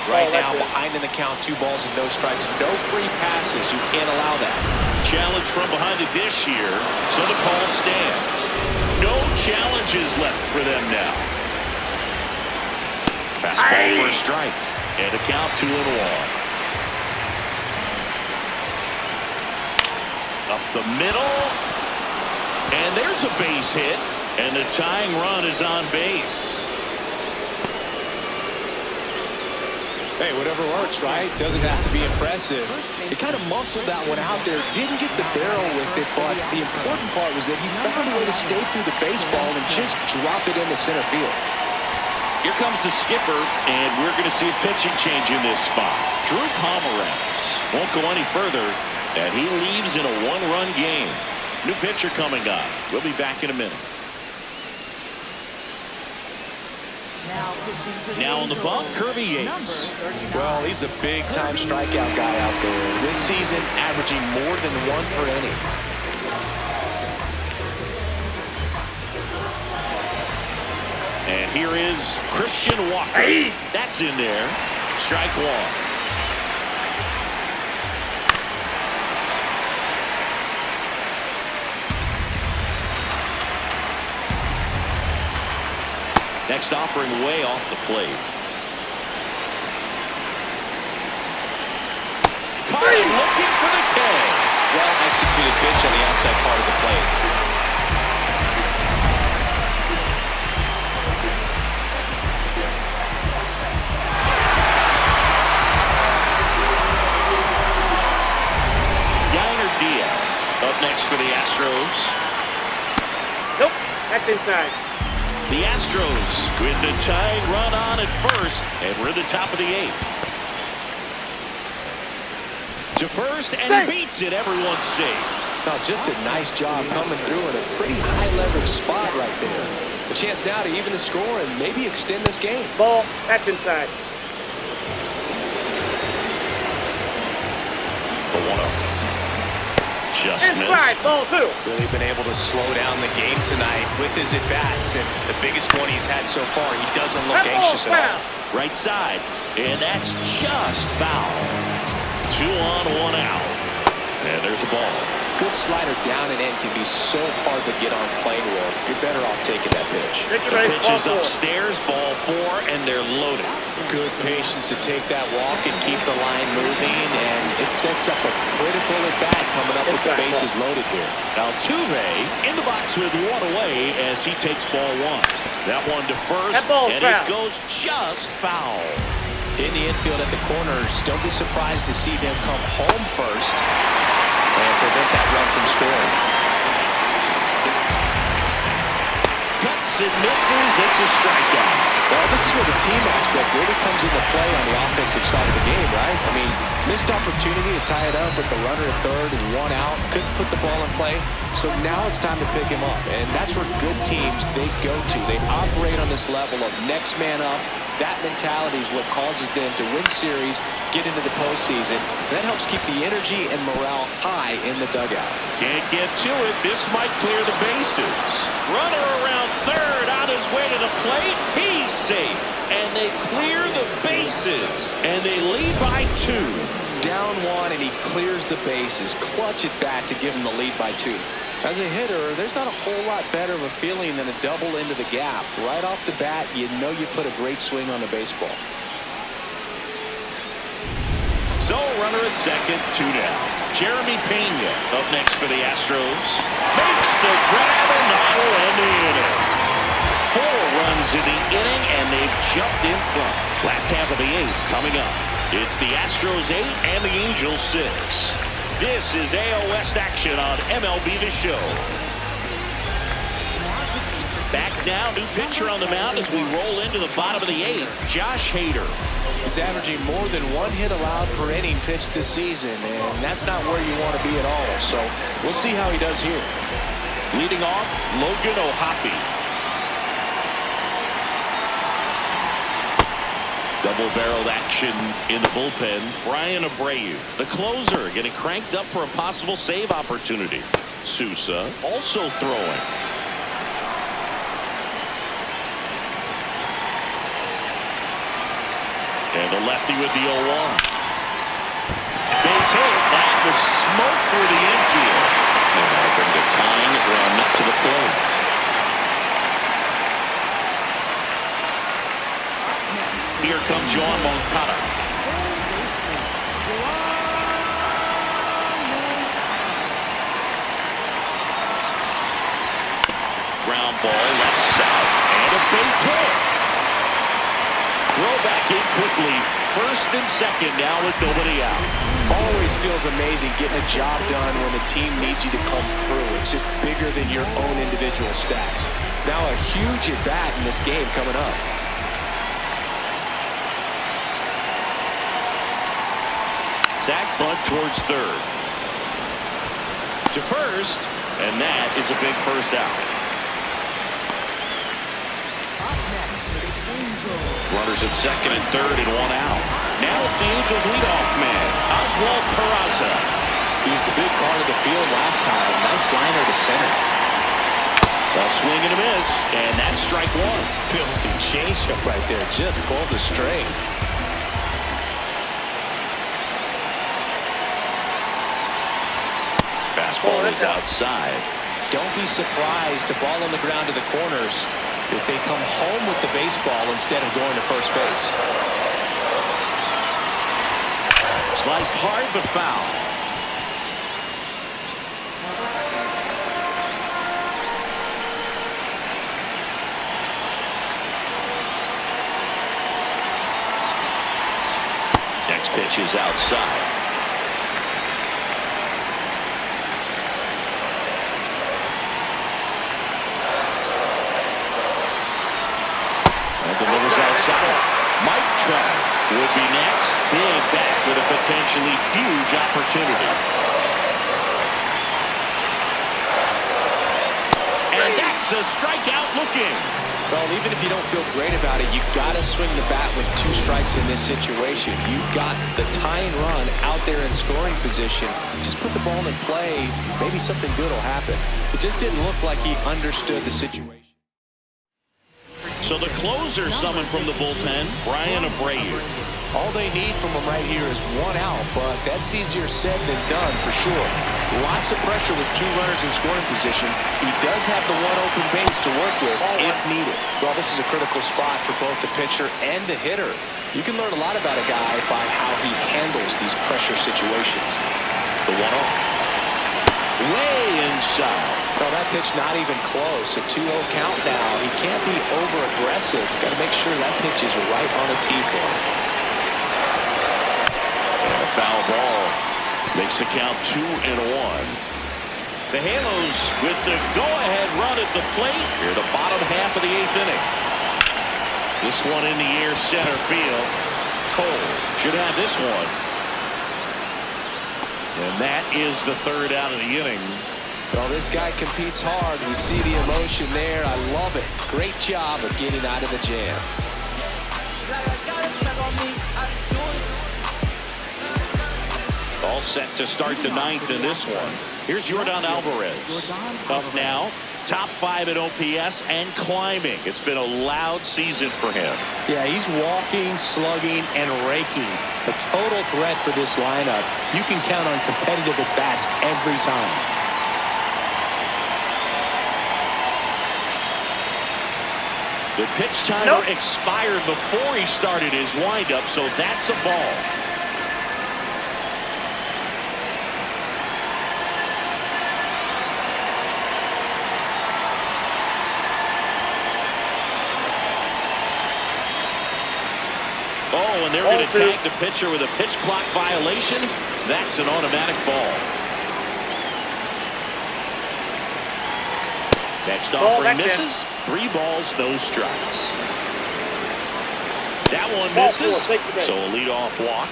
Right now, behind in the count, 2 balls and no strikes. No free passes. You can't allow that. Challenge from behind the dish here, so the call stands. No challenges left for them now. Fastball for a strike. And a count 2-1. Up the middle. There's a base hit, and the tying run is on base. Hey, whatever works, right? Doesn't have to be impressive. He kind of muscled that one out there. Didn't get the barrel with it, but the important part was that he found a way to stay through the baseball and just drop it into center field. Here comes the skipper, and we're going to see a pitching change in this spot. Drew Pomeranz won't go any further, and he leaves in a one-run game. New pitcher coming up. We'll be back in a minute. Now on the bump, Kirby Yates. Well, he's a big-time strikeout guy out there. This season, averaging more than 1 per inning. And here is Christian Walker. Hey. That's in there. Strike one. Next offering way off the plate. Caught him looking for the K. Well executed pitch on the outside part of the plate. Yainer Diaz up next for the Astros. Nope, that's inside. The Astros with the tying run on at first, and we're at the top of the 8th. To first, and he beats it. Everyone's safe. Now, just a nice job coming through in a pretty high-leverage spot right there. A chance now to even the score and maybe extend this game. Ball, that's inside. The 1-0. Just Inside, missed. ball 2. Really been able to slow down the game tonight with his at-bats, and the biggest one he's had so far. He doesn't look That ball's anxious at all. foul. Right side, and that's just foul. 2 on, 1 out. And there's a ball. Good slider down and in can be so hard to get on plane roll. You're better off taking that pitch. Take The your pitch ball is 4. upstairs, ball 4, and they're loaded. Good patience to take that walk and keep the line moving, and it sets up a critical at-bat coming up with the bases loaded here. Altuve in the box with 1 away as he takes ball 1. That one to first, That ball's and foul. it goes just foul. In the infield at the corners, don't be surprised to see them come home first and prevent that run from scoring. Cuts and misses. It's a strikeout. Well, this is where the team aspect really comes into play on the offensive side of the game, right? I mean, missed opportunity to tie it up with the runner at third and 1 out. Couldn't put the ball in play. So now it's time to pick him up. And that's where good teams, they go to. They operate on this level of next man up. That mentality is what causes them to win series, get into the postseason. That helps keep the energy and morale high in the dugout. Can't get to it. This might clear the bases. Runner around third on his way to the plate. He's safe. And they clear the bases. And they lead by 2. Down 1 and he clears the bases. Clutch at bat to give him the lead by 2. As a hitter, there's not a whole lot better of a feeling than a double into the gap. Right off the bat, you know you put a great swing on the baseball. So runner at second, 2 down. Jeremy Pena up next for the Astros. Makes the grab, and that'll end the inning. 4 runs in the inning, and they've jumped in front. Last half of the 8th coming up. It's the Astros 8 and the Angels 6. This is AL West action on MLB The Show. Back now, new pitcher on the mound as we roll into the bottom of the 8th, Josh Hader. He's averaging more than 1 hit allowed per inning pitched this season, and that's not where you want to be at all. So we'll see how he does here. Leading off, Logan O'Hoppe. Double-barreled action in the bullpen. Brian Abreu, the closer, getting cranked up for a possible save opportunity. Sousa also throwing. And the lefty with the 0-1. Base hit. That was smoke through the infield. And that'll bring the tying run to the plate. Here comes Yoan Moncada. ground ball left south and a base hit. Throw back in quickly. First and second now with nobody out. Always feels amazing getting a job done when the team needs you to come through. It's just bigger than your own individual stats. Now a huge at bat in this game coming up. Sack bunt towards third. To first, and that is a big first out. Runners at second and third and one out. Now it's the Angels leadoff man, Oswald Peraza. He was the big part of the field last time. Nice liner to center. A swing and a miss, and that's strike one. Filthy changeup right there. Just pulled the string. Fastball is outside. Don't be surprised to ball on the ground to the corners if they come home with the baseball instead of going to first base. Sliced hard but foul. Next pitch is outside. Delivers outside. Mike Trout would be next. Big back with a potentially huge opportunity. And that's a strikeout looking. Well, even if you don't feel great about it, you've got to swing the bat with 2 strikes in this situation. You've got the tying run out there in scoring position. Just put the ball in play. Maybe something good will happen. It just didn't look like he understood the situation. So the closer summoned from the bullpen, Brian Abreu. All they need from him right here is 1 out, but that's easier said than done for sure. Lots of pressure with 2 runners in scoring position. He does have the 1 open base to work with if needed. Well, this is a critical spot for both the pitcher and the hitter. You can learn a lot about a guy by how he handles these pressure situations. The 1-0. Way inside. Well, that pitch not even close. A 2-0 count now. He can't be over-aggressive. He's got to make sure that pitch is right on a tee for him. And a foul ball makes the count 2-1. The Halos with the go-ahead run at the plate here, the bottom half of the 8th inning. This one in the air, center field. Cole should have this one. And that is the 3rd out of the inning. Well, this guy competes hard. We see the emotion there. I love it. Great job of getting out of the jam. All set to start the 9th in this one. Here's Yordan Alvarez. Up now, top 5 at OPS and climbing. It's been a loud season for him. Yeah, he's walking, slugging, and raking. A total threat for this lineup. You can count on competitive at-bats every time. The pitch timer expired before he started his windup, so that's a ball. Oh, and they're going to tag the pitcher with a pitch clock violation. That's an automatic ball. Next offering misses. 3 balls, no strikes. That one misses. So a leadoff walk.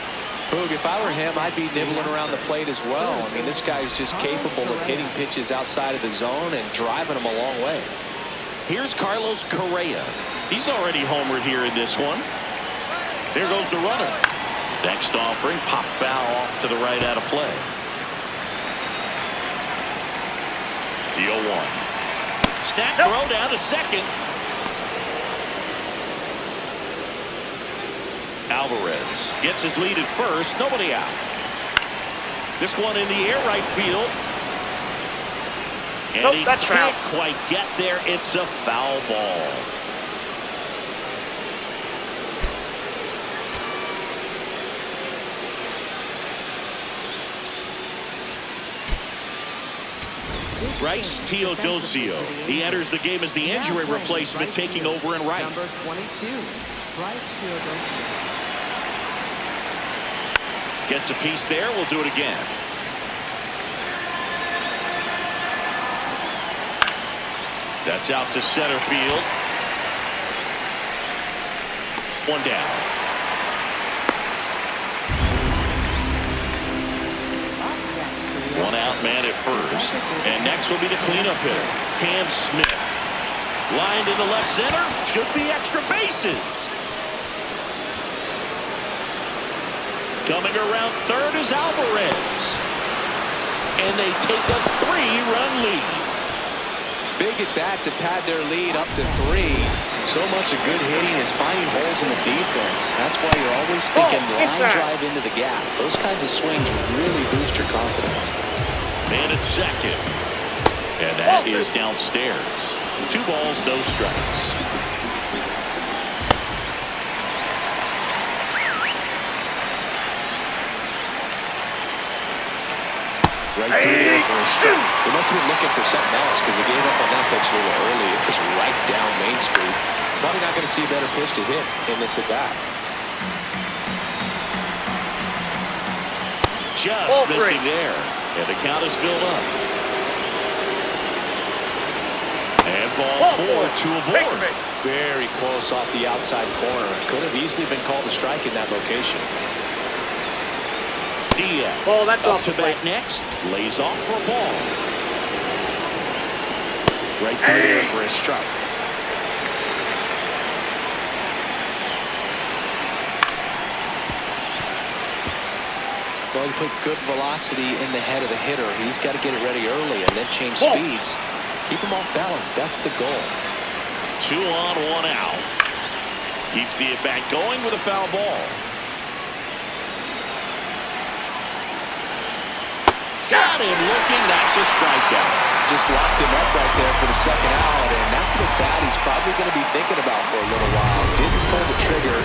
Boog, if I were him, I'd be nibbling around the plate as well. I mean, this guy's just capable of hitting pitches outside of the zone and driving them a long way. Here's Carlos Correa. He's already homered here in this one. There goes the runner. Next offering, pop foul off to the right out of play. The 0-1. Snap throw down to second. Alvarez gets his lead at first. Nobody out. This one in the air right field. And he can't quite get there. It's a foul ball. Bryce Teodosio. He enters the game as the injury replacement, taking over in right. Number 22, Bryce Teodosio. Gets a piece there. We'll do it again. That's out to center field. One down. One out man at first. And next will be the cleanup hitter, Cam Smith. Lined into left center. Should be extra bases. Coming around third is Alvarez. And they take a 3-run lead. Big at bat to pad their lead up to 3. So much of good hitting is finding holes in the defense. That's why you're always thinking line drive into the gap. Those kinds of swings really boost your confidence. Man at second. And that is downstairs. 2 balls, no strikes. Right through there for a strike. They must have been looking for something else because they gave up on that pitch a little early. It was right down Main Street. Probably not going to see a better pitch to hit in this at bat. Just missing there. And the count is filled up. And ball 4, 2 aboard. Very close off the outside corner. Could have easily been called a strike in that location. Diaz up to bat next. Lays off for a ball. Right through there for a strike. Well, he put good velocity in the head of the hitter. He's got to get it ready early and then change speeds. Keep him off balance. That's the goal. 2 on, 1 out. Keeps the at-bat going with a foul ball. Got him looking. That's a strikeout. Just locked him up right there for the second out, and that's an at-bat he's probably going to be thinking about for a little while. Didn't pull the trigger.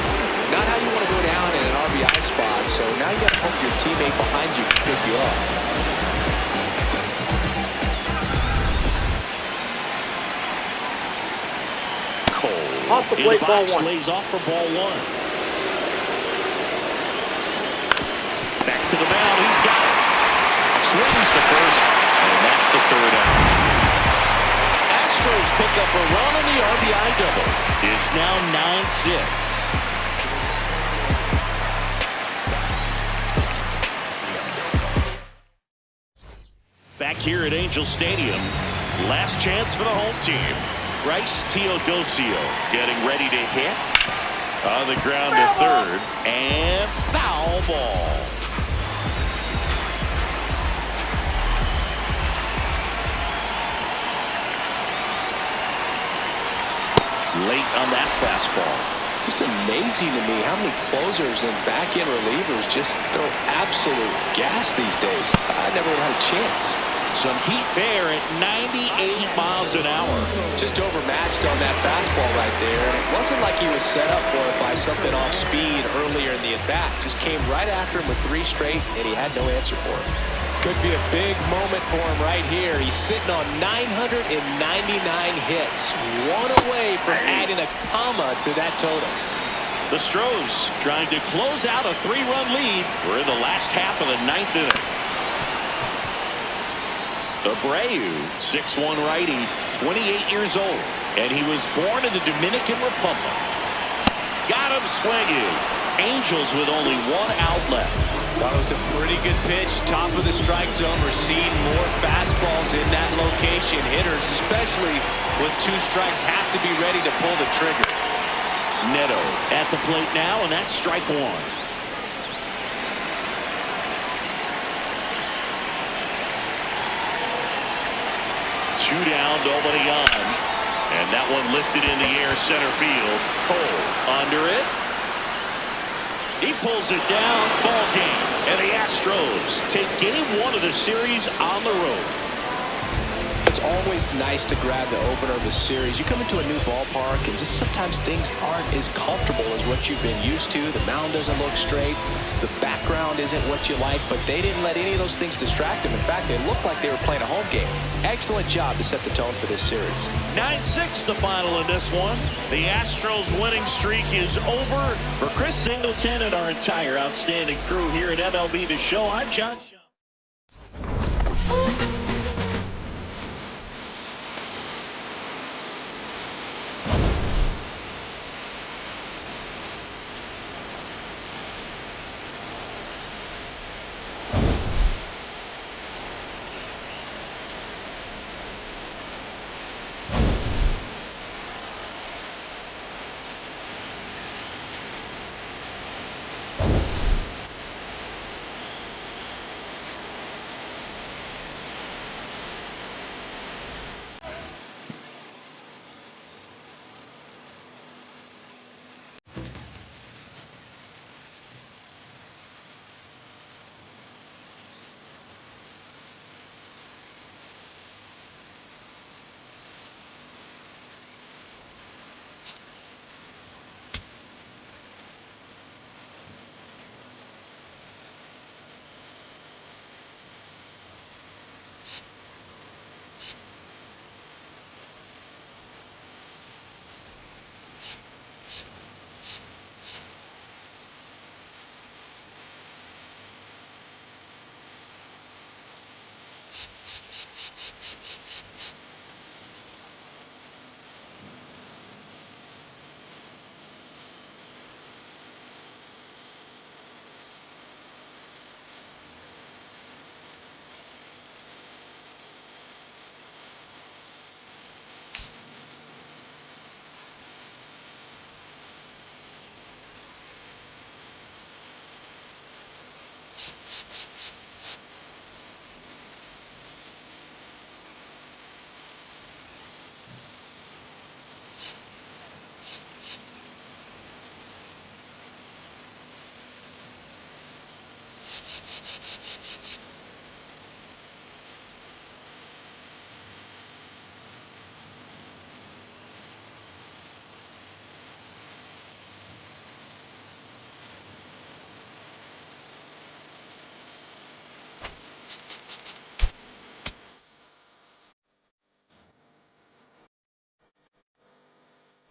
Not how you want to go down in an RBI spot, so now you got to hope your teammate behind you can pick you up. Cole Off the plate, ball 1. Lays off for ball 1. Back to the mound. He's got it. Slings to first, and that's the 3rd out. Astros pick up a run on the RBI double. It's now 9-6. Back here at Angel Stadium, last chance for the home team. Bryce Teodosio getting ready to hit. On the ground to third, and foul ball. Late on that fastball. Just amazing to me how many closers and back-end relievers just throw absolute gas these days. I never would have had a chance. Some heat there at 98 miles an hour. Just overmatched on that fastball right there. It wasn't like he was set up for it by something off speed earlier in the at-bat. Just came right after him with 3 straight, and he had no answer for it. Could be a big moment for him right here. He's sitting on 999 hits. 1 away from adding a comma to that total. The Astros trying to close out a 3-run lead. We're in the last half of the 9th inning. Abreu, 6'1" righty, 28 years old, and he was born in the Dominican Republic. Got him swinging. Angels with only 1 out left. That was a pretty good pitch. Top of the strike zone. We're seeing more fastballs in that location. Hitters, especially with 2 strikes, have to be ready to pull the trigger. Neto at the plate now, and that's strike 1. Two down, nobody on. And that one lifted in the air, center field. Cole under it. He pulls it down, ball game. And the Astros take game 1 of the series on the road. It's It's always nice to grab the opener of the series. You come into a new ballpark, and just sometimes things aren't as comfortable as what you've been used to. The mound doesn't look straight. The background isn't what you like, but they didn't let any of those things distract them. In fact, they looked like they were playing a home game. Excellent job to set the tone for this series. 9-6 the final in this one. The Astros winning streak is over. For Chris Singleton and our entire outstanding crew here at MLB The Show, I'm John.